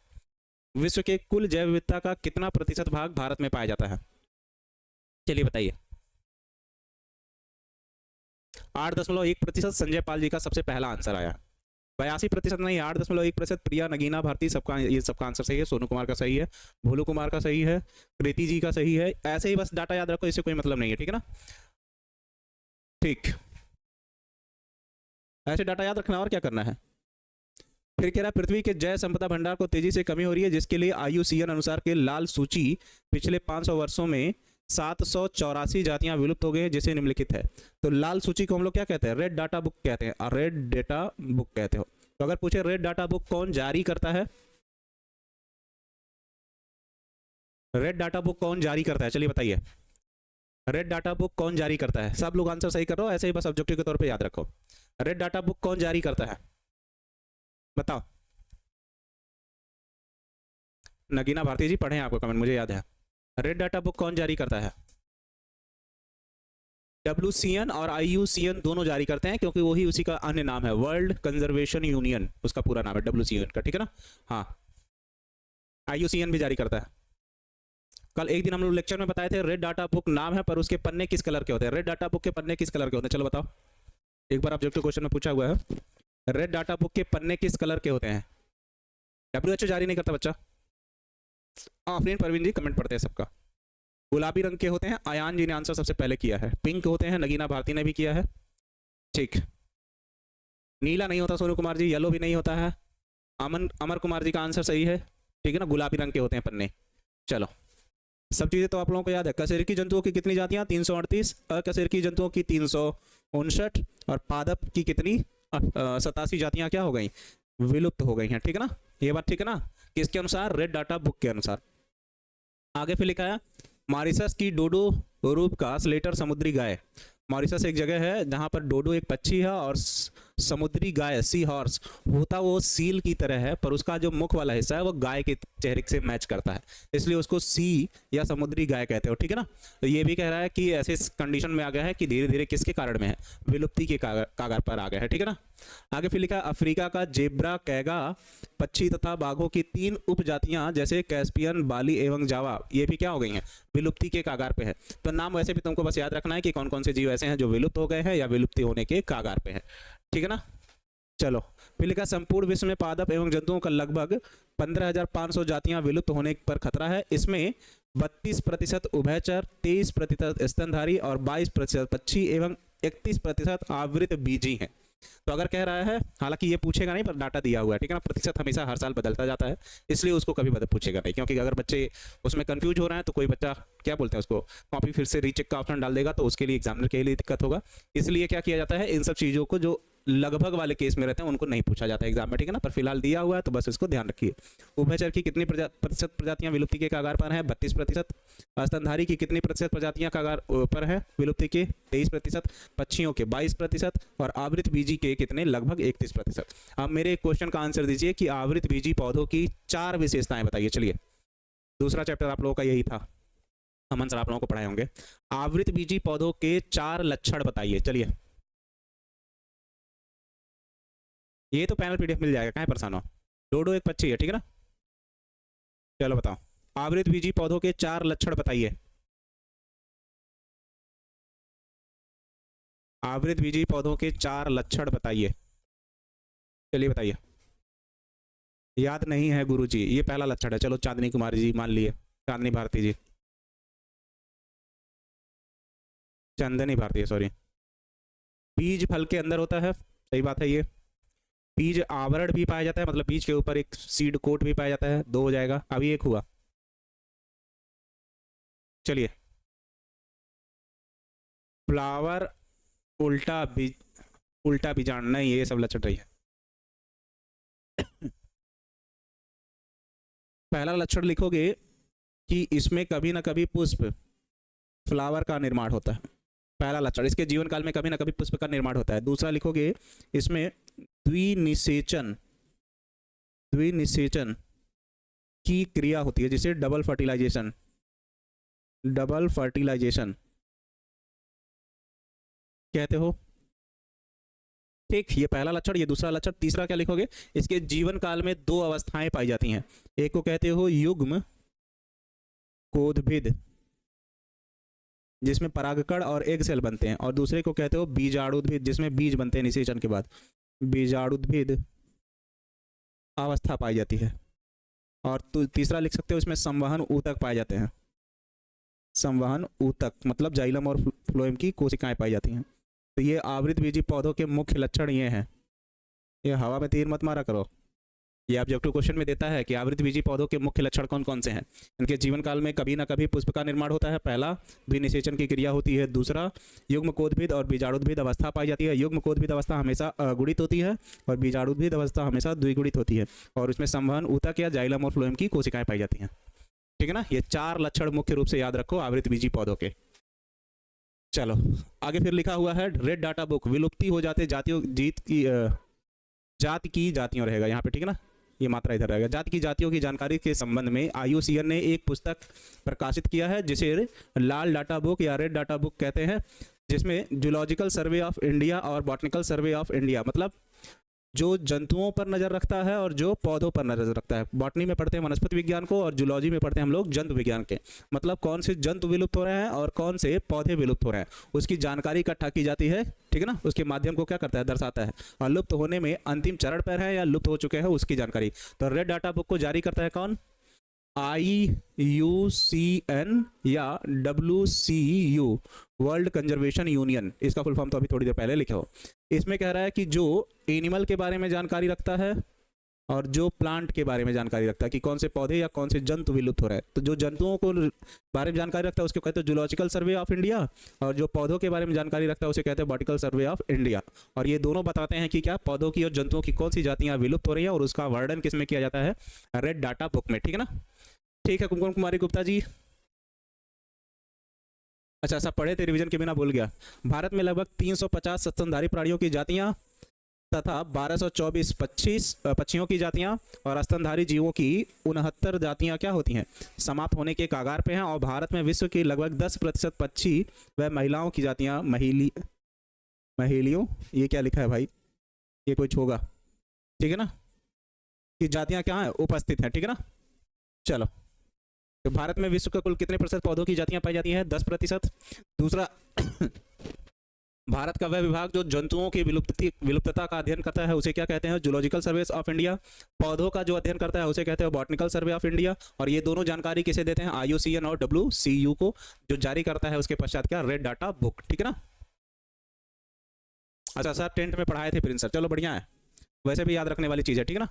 विश्व के कुल जैव विविधता का कितना प्रतिशत भाग भारत में पाया जाता है, चलिए बताइए। 8.1% संजय पाल जी का सबसे पहला आंसर आया। 82% नहीं, 8.1%। प्रिया, नगीना, भारती, सबका ये सबका आंसर सही है। सोनू कुमार का सही है, भोलू कुमार का सही है, कृति जी का सही है। ऐसे ही बस डाटा याद रखो, इससे कोई मतलब नहीं है, ठीक है ना। ठीक, ऐसे डाटा याद रखना, और क्या करना है। फिर कह रहा है पृथ्वी के जैव संपदा भंडार को तेजी से कमी हो रही है, जिसके लिए IUCN अनुसार के लाल सूची पिछले 500 वर्षों में 784 जातियां विलुप्त हो गई हैं, जिसे निम्नलिखित है। तो लाल सूची को हम लोग क्या कहते हैं, रेड डाटा बुक कहते हैं, और रेड डेटा बुक कहते हो। तो अगर पूछे रेड डाटा बुक कौन जारी करता है, रेड डाटा बुक कौन जारी करता है, चलिए बताइए। रेड डाटा बुक कौन जारी करता है? सब लोग आंसर सही कर रहे हो, ऐसे ही बस ऑब्जेक्टिव के तौर पे याद रखो। रेड डाटा बुक कौन जारी करता है? बताओ। नगीना भारती जी पढ़े आपको कमेंट, मुझे याद है। रेड डाटा बुक कौन जारी करता है? WCN और IUCN दोनों जारी करते हैं, क्योंकि वही उसी का अन्य नाम है, वर्ल्ड कंजर्वेशन यूनियन उसका पूरा नाम है WCN का, ठीक है ना। हाँ, IUCN भी जारी करता है। कल एक दिन हम लोग लेक्चर में बताए थे रेड डाटा बुक नाम है, पर उसके पन्ने किस कलर के होते हैं? रेड डाटा बुक के पन्ने किस कलर के होते हैं? चलो बताओ, एक बार ऑब्जेक्टिव क्वेश्चन में पूछा हुआ है, रेड डाटा बुक के पन्ने किस कलर के होते हैं? WHO जारी नहीं करता बच्चा। आफरीन परवीन जी कमेंट पढ़ते हैं सबका। गुलाबी रंग के होते हैं, आयान जी ने आंसर सबसे पहले किया है। पिंक होते हैं, नगीना भारती ने भी किया है, ठीक। नीला नहीं होता सोनू कुमार जी, येलो भी नहीं होता है। अमर कुमार जी का आंसर सही है, ठीक है ना, गुलाबी रंग के होते हैं पन्ने। चलो, सब चीज़ें तो आप लोगों को याद है। कशेरुकी जंतुओं की कितनी जातियां? 338। अकशेरुकी जंतुओं की 359। और पादप की कितनी? 87 जातियां क्या हो गई? विलुप्त हो गई हैं, ठीक है ना। ये बात ठीक है ना, किसके अनुसार? रेड डाटा बुक के अनुसार। आगे फिर लिखा है मॉरिशस की डोडो रूप का स्लेटर समुद्री गाय। मॉरिशस एक जगह है जहां पर डोडो एक पक्षी है और समुद्री गाय सी हॉर्स होता वो सील की तरह है, पर उसका जो मुख वाला हिस्सा है वो गाय के चेहरे से मैच करता है, इसलिए उसको सी या समुद्री गाय कहते हो, ठीक है ना। तो ये भी कह रहा है कि ऐसे कंडीशन में आ गया है कि धीरे धीरे किसके कारण में है? विलुप्ति के कागार पर आ गया है, ठीक है ना। आगे फिर लिखा अफ्रीका का जेब्रा कैगा पक्षी तथा बाघों की 3 उपजातियां जैसे कैस्पियन, बाली एवं जावा, ये भी क्या हो गई हैं? विलुप्ति के कागार पे है। तो नाम वैसे भी तुमको बस याद रखना है कि कौन कौन से जीव ऐसे हैं जो विलुप्त हो गए हैं या विलुप्ति होने के कागार पे है, ठीक है ना। चलो, फिर लिखा संपूर्ण विश्व में पादप एवं जंतुओं का लगभग 15,500 जातियां विलुप्त होने पर खतरा है। इसमें 32% उभयचर, 23% स्तनधारी और 22% पक्षी एवं 31% आवृत बीजी हैं। तो अगर कह रहा है, हालांकि ये पूछेगा नहीं पर डाटा दिया हुआ है, ठीक है ना। प्रतिशत हमेशा हर साल बदलता जाता है, इसलिए उसको कभी पूछेगा नहीं, क्योंकि अगर बच्चे उसमें कंफ्यूज हो रहे हैं तो कोई बच्चा क्या बोलते हैं उसको कॉपी फिर से रीचेक का ऑप्शन डाल देगा, तो उसके लिए एग्जामिनर के लिए दिक्कत होगा। इसलिए क्या किया जाता है, इन सब चीज़ों को जो लगभग वाले केस में रहते हैं उनको नहीं पूछा जाता है एग्जाम में, ठीक है ना। पर फिलहाल दिया हुआ है तो बस इसको ध्यान रखिए। उभयचर की कितनी प्रतिशत प्रजातियां विलुप्ति के कागार पर हैं? 32%। स्तनधारी की कितनी प्रतिशत प्रजातियां कागार पर है विलुप्ति के? 23%। पक्षियों के 22% और आवृत बीजी के कितने? लगभग 31%। अब मेरे क्वेश्चन का आंसर दीजिए कि आवृत बीजी पौधों की 4 विशेषताएं बताइए। चलिए, दूसरा चैप्टर आप लोगों का यही था, अमन सर आप लोगों को पढ़ाए होंगे। आवृत बीजी पौधों के 4 लक्षण बताइए। चलिए, ये तो पैनल PDF मिल जाएगा, कहाँ परेशान हो। डोडो एक पक्षी है, ठीक है ना। चलो बताओ, आवृत बीजी पौधों के 4 लक्षण बताइए। आवृत बीजी पौधों के 4 लक्षण बताइए। चलिए बताइए। याद नहीं है गुरुजी, ये पहला लक्षण है। चलो चांदनी कुमारी जी मान लिए, चांदनी भारती जी, चंदनी भारती सॉरी। बीज फल के अंदर होता है, सही बात है। ये बीज आवरण भी पाया जाता है, मतलब बीज के ऊपर एक सीड कोट भी पाया जाता है। 2 हो जाएगा, अभी 1 हुआ। चलिए, फ्लावर उल्टा बीजाण नहीं, ये सब लक्षण रही है। पहला लक्षण लिखोगे कि इसमें कभी ना कभी पुष्प फ्लावर का निर्माण होता है। पहला लक्षण, इसके जीवन काल में कभी ना कभी पुष्प का निर्माण होता है। दूसरा लिखोगे इसमें द्विनिषेचन की क्रिया होती है, जिसे डबल फर्टिलाइजेशन कहते हो, ठीक। ये पहला लक्षण, ये दूसरा लक्षण। तीसरा क्या लिखोगे, इसके जीवन काल में 2 अवस्थाएं पाई जाती हैं। एक को कहते हो युग्म कोदभिद, जिसमें परागकण और एग सेल बनते हैं, और दूसरे को कहते हो बीजाणुद्भिद, जिसमें बीज बनते हैं निषेचन के बाद। बीजाणुद्भिद अवस्था पाई जाती है। और तीसरा लिख सकते हो इसमें संवहन ऊतक पाए जाते हैं। संवहन ऊतक मतलब जाइलम और फ्लोएम की कोशिकाएं पाई जाती हैं। तो ये आवृत बीजी पौधों के मुख्य लक्षण ये हैं। ये हवा में तीर मत मारा करो, ये ऑब्जेक्टिव क्वेश्चन में देता है कि आवृत बीजी पौधों के मुख्य लक्षण कौन कौन से हैं। इनके जीवन काल में कभी ना कभी पुष्प का निर्माण होता है, पहला। द्विनिषेचन की क्रिया होती है, दूसरा। युग्म कोदभिद और बीजाणुद्भिद अवस्था पाई जाती है। युग्म कोदभिद अवस्था हमेशा अगुणित होती है और बीजाणुद्भिद अवस्था हमेशा द्विगुणित होती है, और उसमें संवहन ऊतक या जाइलम और फ्लोएम की कोशिकाएं पाई जाती हैं, ठीक है ना। ये 4 लक्षण मुख्य रूप से याद रखो आवृत बीजी पौधों के। चलो आगे फिर लिखा हुआ है रेड डाटा बुक, विलुप्ति हो जाते जातियों जात की जातियों रहेगा यहाँ पे, ठीक है ना, ये मात्रा इधर रहेगा। जाति की जातियों की जानकारी के संबंध में IUCN ने एक पुस्तक प्रकाशित किया है जिसे लाल डाटा बुक या रेड डाटा बुक कहते हैं, जिसमें जूलॉजिकल सर्वे ऑफ इंडिया और बॉटनिकल सर्वे ऑफ इंडिया, मतलब जो जंतुओं पर नज़र रखता है और जो पौधों पर नज़र रखता है। बॉटनी में पढ़ते हैं वनस्पति विज्ञान को और जूलॉजी में पढ़ते हैं हम लोग जंतु विज्ञान के, मतलब कौन से जंतु विलुप्त हो रहे हैं और कौन से पौधे विलुप्त हो रहे हैं, उसकी जानकारी इकट्ठा की जाती है, ठीक है ना। उसके माध्यम को क्या करता है, दर्शाता है। और लुप्त होने में अंतिम चरण पर है या लुप्त हो चुके हैं उसकी जानकारी। तो रेड डाटा बुक को जारी करता है कौन, IUCN या WCU, वर्ल्ड कंजर्वेशन यूनियन, इसका फुल फॉर्म तो अभी थोड़ी देर पहले लिखा हो। इसमें कह रहा है कि जो एनिमल के बारे में जानकारी रखता है और जो प्लांट के बारे में जानकारी रखता है कि कौन से पौधे या कौन से जंतु विलुप्त हो रहे हैं, तो जो जंतुओं को बारे में जानकारी रखता है उसको कहते हैं जूलॉजिकल सर्वे ऑफ इंडिया, और जो पौधों के बारे में जानकारी रखता है उसे कहते हैं बॉटनिकल सर्वे ऑफ इंडिया। और ये दोनों बताते हैं कि क्या पौधों की और जंतुओं की कौन सी जातियां विलुप्त हो रही हैं, और उसका वर्णन किसमें किया जाता है, रेड डाटा बुक में, ठीक है ना। ठीक है कुमकुम कुमारी गुप्ता जी, अच्छा सब पढ़े थे, रिवीजन के बिना भूल गया। भारत में लगभग 350 स्तनधारी प्राणियों की जातियां तथा 1224 पक्षियों की जातियां और स्तनधारी जीवों की 69 जातियां क्या होती हैं, समाप्त होने के कागार पे हैं। और भारत में विश्व की लगभग 10% पक्षी व महिलाओं की जातियां महेलियों, ये क्या लिखा है भाई, ये कोई होगा, ठीक है ना, कि जातियां क्या है, उपस्थित हैं, ठीक है ना। चलो तो भारत में विश्व के कुल कितने प्रतिशत पौधों की जातियां पाई जाती हैं, 10%। दूसरा भारत का वह विभाग जो जंतुओं की विलुप्तता का अध्ययन करता है उसे क्या कहते हैं, जूलॉजिकल सर्वे ऑफ इंडिया। पौधों का जो अध्ययन करता है उसे कहते हैं बॉटनिकल सर्वे ऑफ इंडिया। और ये दोनों जानकारी किसे देते हैं, IUCN और WCU को, जो जारी करता है उसके पश्चात क्या, रेड डाटा बुक, ठीक है ना। अच्छा सर 10th में पढ़ाए थे प्रिंस सर, चलो बढ़िया है, वैसे भी याद रखने वाली चीज़ है, ठीक है ना।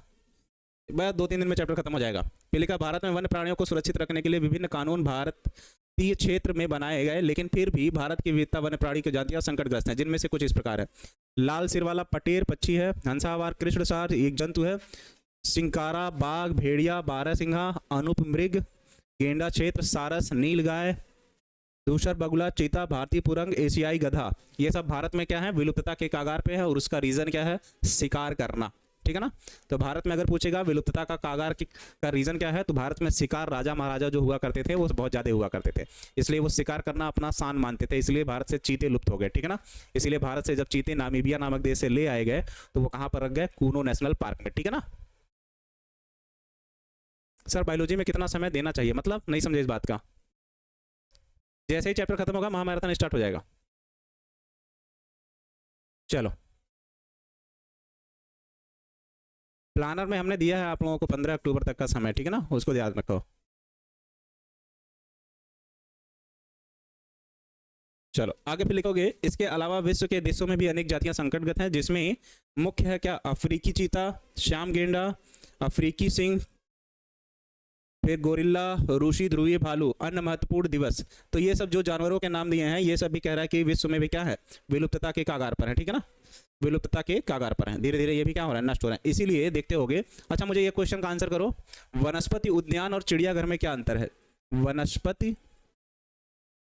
बस 2-3 दिन में चैप्टर खत्म हो जाएगा। पहले का भारत में वन्य प्राणियों को सुरक्षित रखने के लिए विभिन्न कानून भारतीय क्षेत्र में बनाए गए, लेकिन फिर भी भारत की विविधता वन्य प्राणी की जातियां संकटग्रस्त हैं, जिनमें से कुछ इस प्रकार है। लाल सिर वाला पटेर पक्षी है, हंसावार कृष्णसार एक जंतु है, सिंकारा बाघ, भेड़िया, बारहसिंघा, अनुप मृग, गेंडा क्षेत्र, सारस, नील गाय, दूसर बगुला, चीता, भारतीय पुरंग, एशियाई गधा, ये सब भारत में क्या है, विलुप्तता के कागार पे है। और उसका रीजन क्या है, शिकार करना, ठीक है ना। तो भारत में अगर पूछेगा विलुप्तता का कागार का रीजन क्या है, तो भारत में शिकार राजा महाराजा जो हुआ करते थे वो बहुत ज़्यादा हुआ करते थे, इसलिए वो शिकार करना अपना शान मानते थे, इसलिए भारत से चीते लुप्त हो गए, ठीक है ना। इसलिए भारत से जब चीते नामीबिया नामक देश से ले आए गए तो वो कहाँ पर रख गए, कूनो नेशनल पार्क में, ठीक है ना। सर बायोलॉजी में कितना समय देना चाहिए, मतलब नहीं समझे इस बात का। जैसे ही चैप्टर खत्म होगा महामैराथन स्टार्ट हो जाएगा। चलो प्लानर में हमने दिया है आप लोगों को 15 अक्टूबर तक का समय, ठीक है ना, उसको याद रखो। चलो आगे फिर लिखोगे, इसके अलावा विश्व के देशों में भी अनेक जातियां संकटग्रस्त हैं, जिसमें मुख्य है क्या, अफ्रीकी चीता, श्याम गेंडा, अफ्रीकी सिंह, फिर गोरिल्ला, रूसी ध्रुवीय भालू। अन्य महत्वपूर्ण दिवस, तो ये सब जो जानवरों के नाम दिए हैं ये सब भी कह रहा है कि विश्व में भी क्या है, विलुप्तता के कागार पर है, ठीक है ना, विलुप्तता के कागार पर है, धीरे धीरे ये भी क्या हो रहा है, नष्ट हो रहा है। इसीलिए देखते होगे। अच्छा मुझे ये क्वेश्चन का आंसर करो, वनस्पति उद्यान और चिड़ियाघर में क्या अंतर है,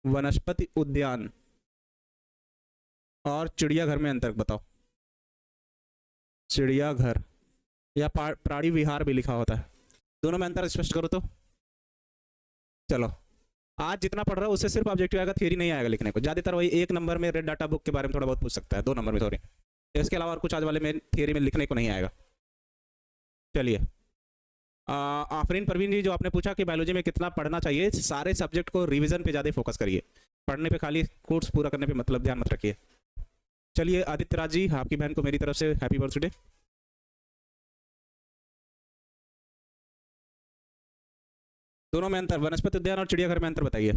वनस्पति उद्यान और चिड़ियाघर में अंतर बताओ। चिड़ियाघर या प्राणी विहार भी लिखा होता है, दोनों में अंतर स्पष्ट करो तो। चलो आज जितना पढ़ रहा है उससे सिर्फ ऑब्जेक्टिव आएगा, थियरी नहीं आएगा लिखने को। ज्यादातर वही 1 नंबर में रेड डाटा बुक के बारे में थोड़ा बहुत पूछ सकता है, 2 नंबर में सॉरी, इसके अलावा और कुछ आज वाले में थियरी में लिखने को नहीं आएगा। चलिए आफरीन परवीन जी, जो आपने पूछा कि बायोलॉजी में कितना पढ़ना चाहिए, सारे सब्जेक्ट को रिवीजन पे ज़्यादा फोकस करिए, पढ़ने पे खाली कोर्स पूरा करने पे मतलब ध्यान मत रखिए। चलिए आदित्य राज जी, आपकी बहन को मेरी तरफ से हैप्पी बर्थडे। दोनों में अंतर, वनस्पति उद्यान और चिड़ियाघर में अंतर बताइए।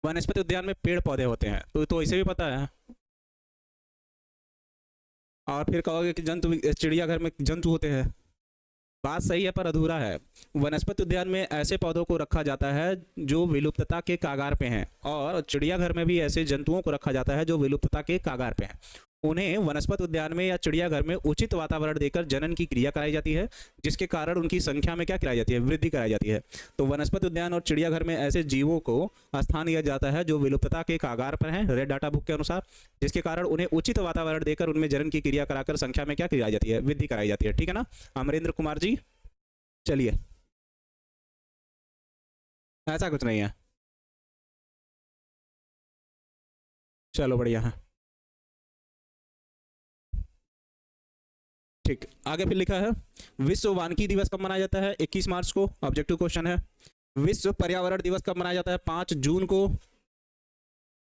वनस्पति उद्यान में पेड़ पौधे होते हैं तो इसे भी पता है, और फिर कहोगे कि जंतु, चिड़ियाघर में जंतु होते हैं, बात सही है पर अधूरा है। वनस्पति उद्यान में ऐसे पौधों को रखा जाता है जो विलुप्तता के कागार पे हैं, और चिड़ियाघर में भी ऐसे जंतुओं को रखा जाता है जो विलुप्तता के कागार पे हैं। उन्हें वनस्पति उद्यान में या चिड़ियाघर में उचित वातावरण देकर जनन की क्रिया कराई जाती है, जिसके कारण उनकी संख्या में क्या कराई जाती है, वृद्धि कराई जाती है। तो वनस्पति उद्यान और चिड़ियाघर में ऐसे जीवों को स्थान दिया जाता है जो विलुप्तता के कागार पर हैं, रेड डाटा बुक के अनुसार, जिसके कारण उन्हें उचित वातावरण देकर उनमें जनन की क्रिया कराकर संख्या में क्या कराई जाती है, वृद्धि कराई जाती है। ठीक है ना अमरेंद्र कुमार जी, चलिए ऐसा कुछ नहीं है, चलो बढ़िया है। ठीक, आगे फिर लिखा है विश्व वानिकी दिवस कब मनाया जाता है, 21 मार्च को, ऑब्जेक्टिव क्वेश्चन है। विश्व पर्यावरण दिवस कब मनाया जाता है, 5 जून को,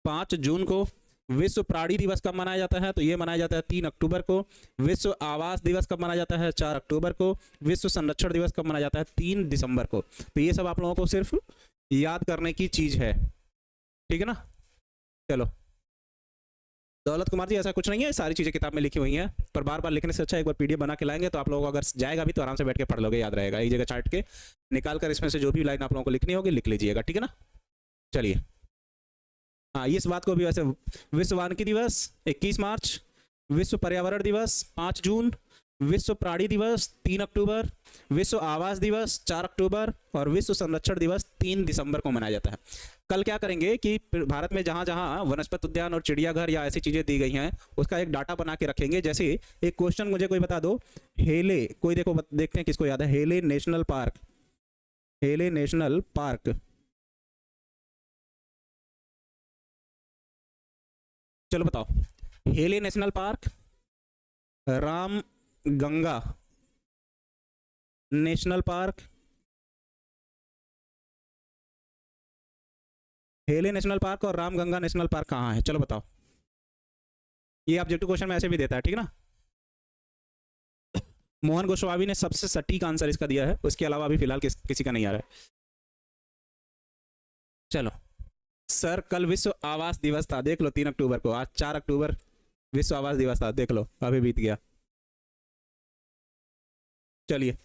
5 जून को। विश्व प्राणी दिवस कब मनाया जाता है, तो ये मनाया जाता है 3 अक्टूबर को। विश्व आवास दिवस कब मनाया जाता है, 4 अक्टूबर को। विश्व संरक्षण दिवस कब मनाया जाता है, 3 दिसंबर को। तो ये सब आप लोगों को सिर्फ याद करने की चीज है, ठीक है ना। चलो दौलत कुमार जी, ऐसा कुछ नहीं है, सारी चीजें किताब में लिखी हुई हैं, पर बार बार लिखने से अच्छा एक बार पीडीएफ बना के लाएंगे तो आप लोगों को अगर जाएगा भी तो आराम से बैठ के पढ़ लोगे, याद रहेगा। एक जगह चार्ट के निकाल कर इसमें से जो भी लाइन आप लोगों को लिखनी होगी लिख लीजिएगा, ठीक है ना। चलिए हाँ, इस बात को भी वैसे विश्व वानिकी दिवस 21 मार्च, विश्व पर्यावरण दिवस 5 जून, विश्व प्राणी दिवस 3 अक्टूबर, विश्व आवास दिवस 4 अक्टूबर और विश्व संरक्षण दिवस 3 दिसंबर को मनाया जाता है। कल क्या करेंगे कि भारत में जहाँ जहाँ वनस्पति उद्यान और चिड़ियाघर या ऐसी चीज़ें दी गई हैं उसका एक डाटा बना के रखेंगे। जैसे एक क्वेश्चन मुझे कोई बता दो, हेले, कोई देखो देखते हैं किसको याद है, हेले नेशनल पार्क, हेले नेशनल पार्क, चलो बताओ, हेले national park, Ram Ganga national park, हेले नेशनल पार्क और रामगंगा नेशनल पार्क कहाँ है, चलो बताओ। ये ऑब्जेक्टिव क्वेश्चन में ऐसे भी देता है, ठीक है ना। मोहन गोस्वामी ने सबसे सटीक आंसर इसका दिया है, उसके अलावा अभी फिलहाल किसी का नहीं आ रहा है। चलो सर, कल विश्व आवास दिवस था, देख लो 3 अक्टूबर को, आज 4 अक्टूबर विश्व आवास दिवस था, देख लो अभी बीत गया। चलिए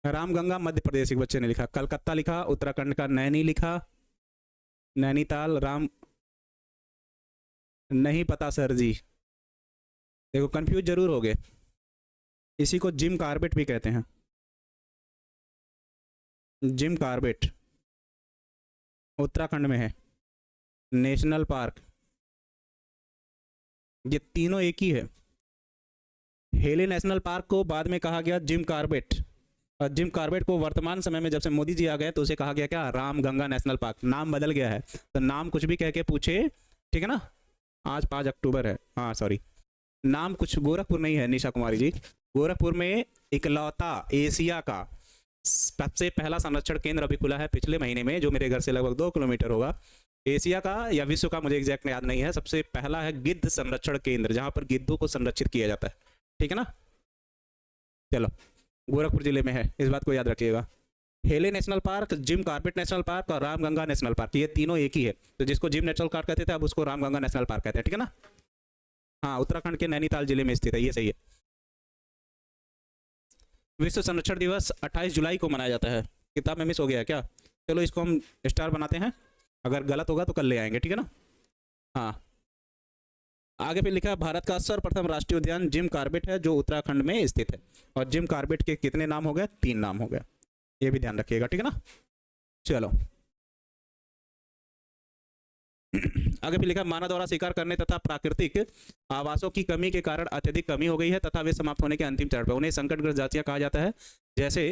रामगंगा मध्य प्रदेश के बच्चे ने लिखा, कलकत्ता लिखा, उत्तराखंड का नैनी लिखा, नैनीताल, राम नहीं पता सर जी, देखो कंफ्यूज जरूर हो गए। इसी को जिम कार्बेट भी कहते हैं, जिम कार्बेट उत्तराखंड में है, नेशनल पार्क, ये तीनों एक ही है। हेले नेशनल पार्क को बाद में कहा गया जिम कार्बेट, और जिम कार्बेट को वर्तमान समय में जब से मोदी जी आ गए तो उसे कहा गया क्या, रामगंगा नेशनल पार्क, नाम बदल गया है। तो नाम कुछ भी कह के पूछे, ठीक है ना। आज 5 अक्टूबर है, हाँ सॉरी, नाम कुछ गोरखपुर नहीं है निशा कुमारी जी, गोरखपुर में इकलौता एशिया का सबसे पहला संरक्षण केंद्र अभी खुला है पिछले महीने में, जो मेरे घर से लगभग 2 किलोमीटर होगा। एशिया का या विश्व का मुझे एग्जैक्ट याद नहीं है, सबसे पहला है गिद्ध संरक्षण केंद्र, जहां पर गिद्धों को संरक्षित किया जाता है, ठीक है ना। चलो गोरखपुर जिले में है, इस बात को याद रखिएगा। Hailey national park, Jim Corbett national park और रामगंगा नेशनल पार्क, ये तीनों एक ही है। तो जिसको जिम नेशनल पार्क कहते थे अब उसको रामगंगा नेशनल पार्क कहते हैं, ठीक है ना। हाँ, उत्तराखंड के नैनीताल जिले में स्थित है, ये सही है। विश्व संरक्षण दिवस 28 जुलाई को मनाया जाता है, किताब में मिस हो गया है क्या, चलो इसको हम स्टार बनाते हैं, अगर गलत होगा तो कल ले आएंगे, ठीक है ना। हाँ, आगे पे लिखा है भारत का सर्वप्रथम राष्ट्रीय उद्यान जिम कार्बेट है, जो उत्तराखंड में स्थित है। और जिम कार्बेट के कितने नाम हो गए, 3 नाम हो गए, ये भी ध्यान रखिएगा, ठीक है ना। चलो आगे भी लिखा, मानव द्वारा शिकार करने तथा प्राकृतिक आवासों की कमी के कारण अत्यधिक कमी हो गई है तथा वे समाप्त होने के अंतिम चरण पर, उन्हें संकटग्रस्त जातियां कहा जाता है, जैसे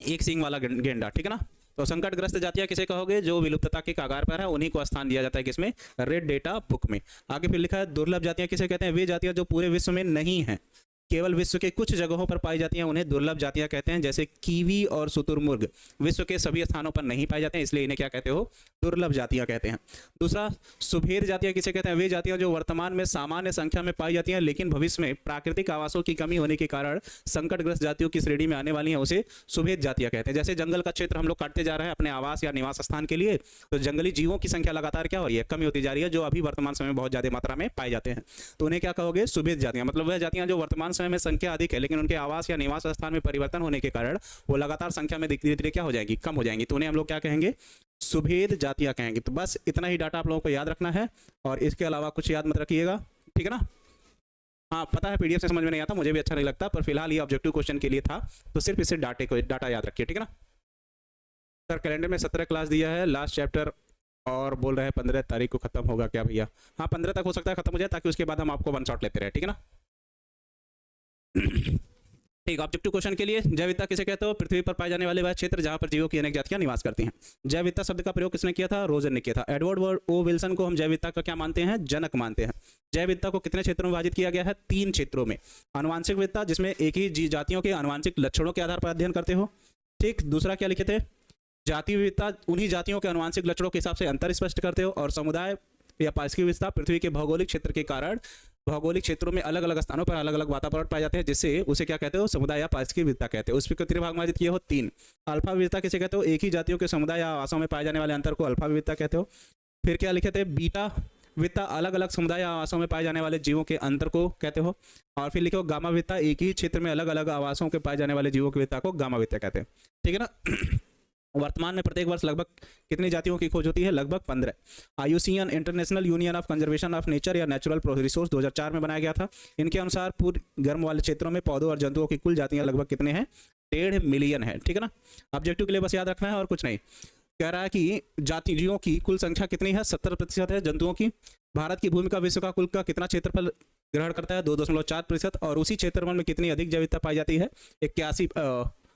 एक सींग वाला गेंडा, ठीक है ना। तो संकटग्रस्त जातियां किसे कहोगे, जो विलुप्तता के कगार पर है, उन्हीं को स्थान दिया जाता है किसमें, रेड डेटा बुक में। आगे फिर लिखा है दुर्लभ जातियां किसे कहते हैं, वे जातियां जो पूरे विश्व में नहीं है, केवल विश्व के कुछ जगहों पर पाई जाती हैं, उन्हें दुर्लभ जातियां कहते हैं। जैसे कीवी और शुतुरमुर्ग विश्व के सभी स्थानों पर नहीं पाए जाते हैं, इसलिए इन्हें क्या कहते हो, दुर्लभ जातियां कहते हैं। दूसरा, सुभेद जातियां किसे कहते हैं, वे जातियां जो वर्तमान में सामान्य संख्या में पाई जाती हैं, लेकिन भविष्य में प्राकृतिक आवासों की कमी होने के कारण संकटग्रस्त जातियों की श्रेणी में आने वाली हैं, उसे सुभेद जातियां कहते हैं। जैसे जंगल का क्षेत्र हम लोग काटते जा रहे हैं अपने आवास या निवास स्थान के लिए, तो जंगली जीवों की संख्या लगातार क्या हो रही है, कमी होती जा रही है, जो अभी वर्तमान समय में बहुत ज्यादा मात्रा में पाए जाते हैं, तो उन्हें क्या कहोगे, सुभेद जातियां। मतलब वह जातियां जो वर्तमान समय में संख्या अधिक है, लेकिन उनके आवास या निवास स्थान में परिवर्तन होने के कारण वो लगातार संख्या में धीरे धीरे क्या हो जाएगी, कम हो जाएंगी, तो उन्हें हम लोग क्या कहेंगे, सुभेद जातियां कहेंगे। तो बस इतना ही डाटा आप लोगों को याद रखना है और इसके अलावा कुछ याद मत रखिएगा, ठीक है ना। हाँ पता है पीडीएफ से समझ में नहीं आता, मुझे भी अच्छा नहीं लगता, पर फिलहाल ये ऑब्जेक्टिव क्वेश्चन के लिए था, तो सिर्फ इसे डाटा याद रखिए, ठीक है ना। सर कैलेंडर में 17 क्लास दिया है, लास्ट चैप्टर और बोल रहे हैं 15 तारीख को खत्म होगा क्या भैया? हाँ 15 तक हो सकता है खत्म हो जाए, ताकि उसके बाद हम आपको वन शॉट लेते रहे, ठीक है ना। ठीक, ऑब्जेक्टिव क्वेश्चन के लिए, जैव विविधता किसे कहते हो? पृथ्वी पर पाए जाने वाले वह क्षेत्र जहां पर जीवों की अनेक जातियां निवास करती हैं। जैव विविधता शब्द का प्रयोग किसने किया था? रोजन ने किया था। एडवर्ड ओ विल्सन को हम जैव विविधता का क्या मानते हैं? जनक मानते हैं। जैव विविधता को कितने क्षेत्रों में विभाजित किया गया है? 3 क्षेत्रों में। आनुवांशिक विविधता, जिसमें एक ही जातियों के आनुवांशिक लक्षणों के आधार पर अध्ययन करते हो, ठीक। दूसरा क्या लिखे थे? जाति विविधता, उन्हीं जातियों के आनुवांशिक लक्षणों के हिसाब से अंतर स्पष्ट करते हो। और समुदाय या पारिस्थितिक विविधता, पृथ्वी के भौगोलिक क्षेत्र के कारण भौगोलिक क्षेत्रों में अलग अलग स्थानों पर अलग अलग वातावरण पाए जाते हैं, जिससे उसे क्या कहते हो? समुदाय या पारिस्थितिक विविधता कहते हैं। उस पर कितने भाग में विभाजित किए हो? 3। अल्फा विविधता किसे कहते हो? एक ही जातियों के समुदाय या आवासों में पाए जाने वाले अंतर को अल्फा विविधता कहते हो। फिर क्या लिखे थे? बीटा विविधता, अलग अलग समुदाय या आवासों में पाए जाने वाले जीवों के अंतर को कहते हो। और फिर लिखो गामा विविधता, एक ही क्षेत्र में अलग अलग आवासों के पाए जाने वाले जीवों की विविधता को गामा विविधता कहते हैं, ठीक है ना। वर्तमान में प्रत्येक वर्ष लगभग कितनी जातियों की खोज होती है? लगभग 15। IUCN international union of conservation of nature या नेचुरल रिसोर्स 2004 में बनाया गया था। इनके अनुसार पूर्व गर्म वाले क्षेत्रों में पौधों और जंतुओं की कुल जातियां लगभग कितने हैं? 1.5 मिलियन है, ठीक है ना। ऑब्जेक्टिव के लिए बस याद रखना है और कुछ नहीं। कह रहा है कि जातियों की कुल संख्या कितनी है? 70% है जंतुओं की। भारत की भूमि का विश्व का कुल का कितना क्षेत्रफल ग्रहण करता है? 2.4%। और उसी क्षेत्रफल में कितनी अधिक जैव विविधता पाई जाती है?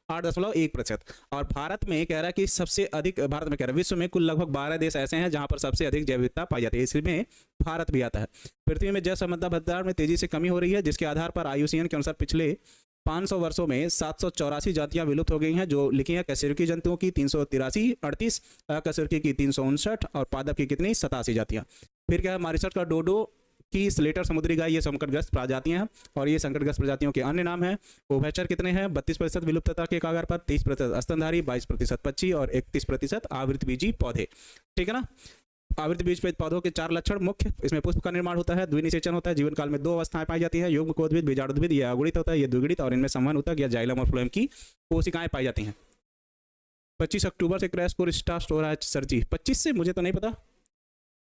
8.1%। और भारत में कह रहा है कि सबसे अधिक, भारत में कह रहा है विश्व में कुल लगभग 12 देश ऐसे हैं जहां पर सबसे अधिक जैव विविधता पाई जाती है, इसमें भारत भी आता है। पृथ्वी में जैव संपदा भंडार में तेजी से कमी हो रही है, जिसके आधार पर IUCN के अनुसार पिछले 500 वर्षों में 784 जातियां विलुप्त हो गई हैं, जो लिखी हैं कशेरुकी जंतुओं की 338, अकशेरुकी की 359 और पादप की कितनी? 87 जातियां। फिर क्या है? मॉरिशस का डोडो की स्लेटर समुद्री गाय, ये संकटग्रस्त प्रजातियां हैं और ये संकटग्रस्त प्रजातियों के अन्य नाम हैं। उभयचर कितने हैं? 32% विलुप्तता के कगार पर, 30% स्तनधारी, 22% पक्षी और 31% आवृतबीजी पौधे, ठीक है ना। आवृतबीज पौधों के 4 लक्षण मुख्य, इसमें पुष्प का निर्माण होता है, द्विनिषेचन होता है, जीवन काल में 2 अवस्थाएं पाई जाती है, युग्मकोद्भिद, बीजाणुद्भिद, ये अगुणित होता है, ये द्विगुणित, और इनमें संवहन ऊतक या जाइलम और फ्लोएम की कोशिकाएं पाई जाती हैं। 25 अक्टूबर से क्रैश कोर्स स्टार्ट हो रहा है सर जी। 25 से मुझे तो नहीं पता,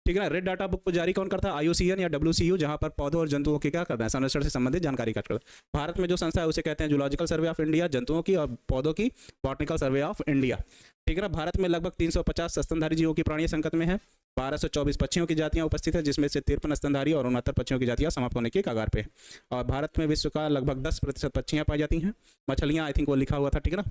ठीक है ना। रेड डाटा बुक को जारी कौन करता है? IUCN या WCU, जहां पर पौधों और जंतुओं की क्या करना है? संरक्षण से संबंधित जानकारी इकट्ठा करता है। भारत में जो संस्था है उसे कहते हैं जूलॉजिकल सर्वे ऑफ इंडिया, जंतुओं की और पौधों की बॉटनिकल सर्वे ऑफ इंडिया, ठीक है ना। भारत में लगभग 350 स्तनधारी जीवों की प्राणी संकट में है। 1224 पक्षियों की जातियां उपस्थित है, जिसमें से 53 स्तनधारी और 69 पक्षियों की जातियां समाप्त होने के कगार पे है। और भारत में विश्व का लगभग 10% पक्षियां पाई जाती हैं। मछलियां, आई थिंक वो लिखा हुआ था, ठीक है ना।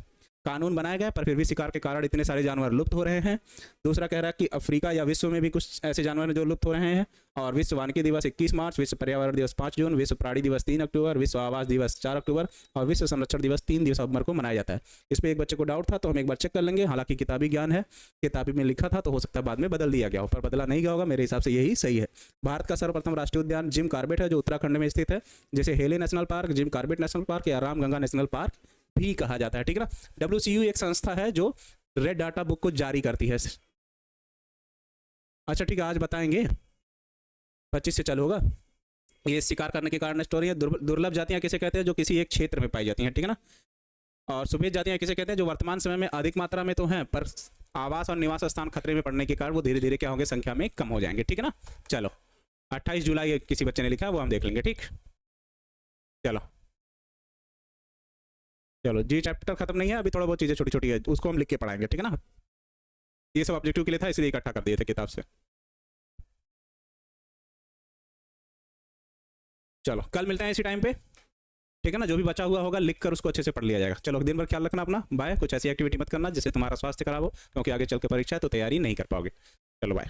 कानून बनाया गया पर फिर भी शिकार के कारण इतने सारे जानवर लुप्त हो रहे हैं। दूसरा कह रहा है कि अफ्रीका या विश्व में भी कुछ ऐसे जानवर हैं जो लुप्त हो रहे हैं। और विश्व वानिकी दिवस 21 मार्च, विश्व पर्यावरण दिवस 5 जून, विश्व प्राणी दिवस 3 अक्टूबर, विश्व आवास दिवस 4 अक्टूबर और विश्व संरक्षण दिवस 3 दिसंबर को मनाया जाता है। इस पर एक बच्चे को डाउट था तो हम एक बार चेक कर लेंगे। हालांकि किताबी ज्ञान है, किताबी में लिखा था तो हो सकता है बाद में बदल दिया गया हो, पर बदला नहीं गया होगा, मेरे हिसाब से यही सही है। भारत का सर्वप्रथम राष्ट्रीय उद्यान जिम कॉर्बेट है, जो उत्तराखंड में स्थित है, जैसे हेले national park, Jim Corbett national park या रामगंगा नेशनल पार्क भी कहा जाता है, ठीक है ना। WCU एक संस्था है जो रेड डाटा बुक को जारी करती है। अच्छा ठीक है, आज बताएंगे 25 से चालू होगा। ये शिकार करने के कारण स्टोरी है। दुर्लभ जातियां किसे कहते हैं? जो किसी एक क्षेत्र में पाई जाती हैं, ठीक है ना। और सुभेद जातियां किसे कहते हैं? जो वर्तमान समय में अधिक मात्रा में तो हैं, पर आवास और निवास स्थान खतरे में पड़ने के कारण वो धीरे धीरे क्या होंगे? संख्या में कम हो जाएंगे, ठीक है ना। चलो 28 जुलाई किसी बच्चे ने लिखा, वो हम देख लेंगे, ठीक। चलो जी, चैप्टर खत्म नहीं है अभी, थोड़ा बहुत चीज़ें छोटी छोटी है, उसको हम लिख के पढ़ाएंगे, ठीक है ना। ये सब ऑब्जेक्टिव के लिए था, इसलिए इकट्ठा कर दिए थे किताब से। चलो कल मिलते हैं इसी टाइम पे, ठीक है ना। जो भी बचा हुआ होगा लिख कर उसको अच्छे से पढ़ लिया जाएगा। चलो दिन भर ख्याल रखना अपना, बाय। कुछ ऐसी एक्टिविटी मत करना जिससे तुम्हारा स्वास्थ्य खराब हो, क्योंकि आगे चल के परीक्षा है तो तैयारी नहीं कर पाओगे। चलो बाय।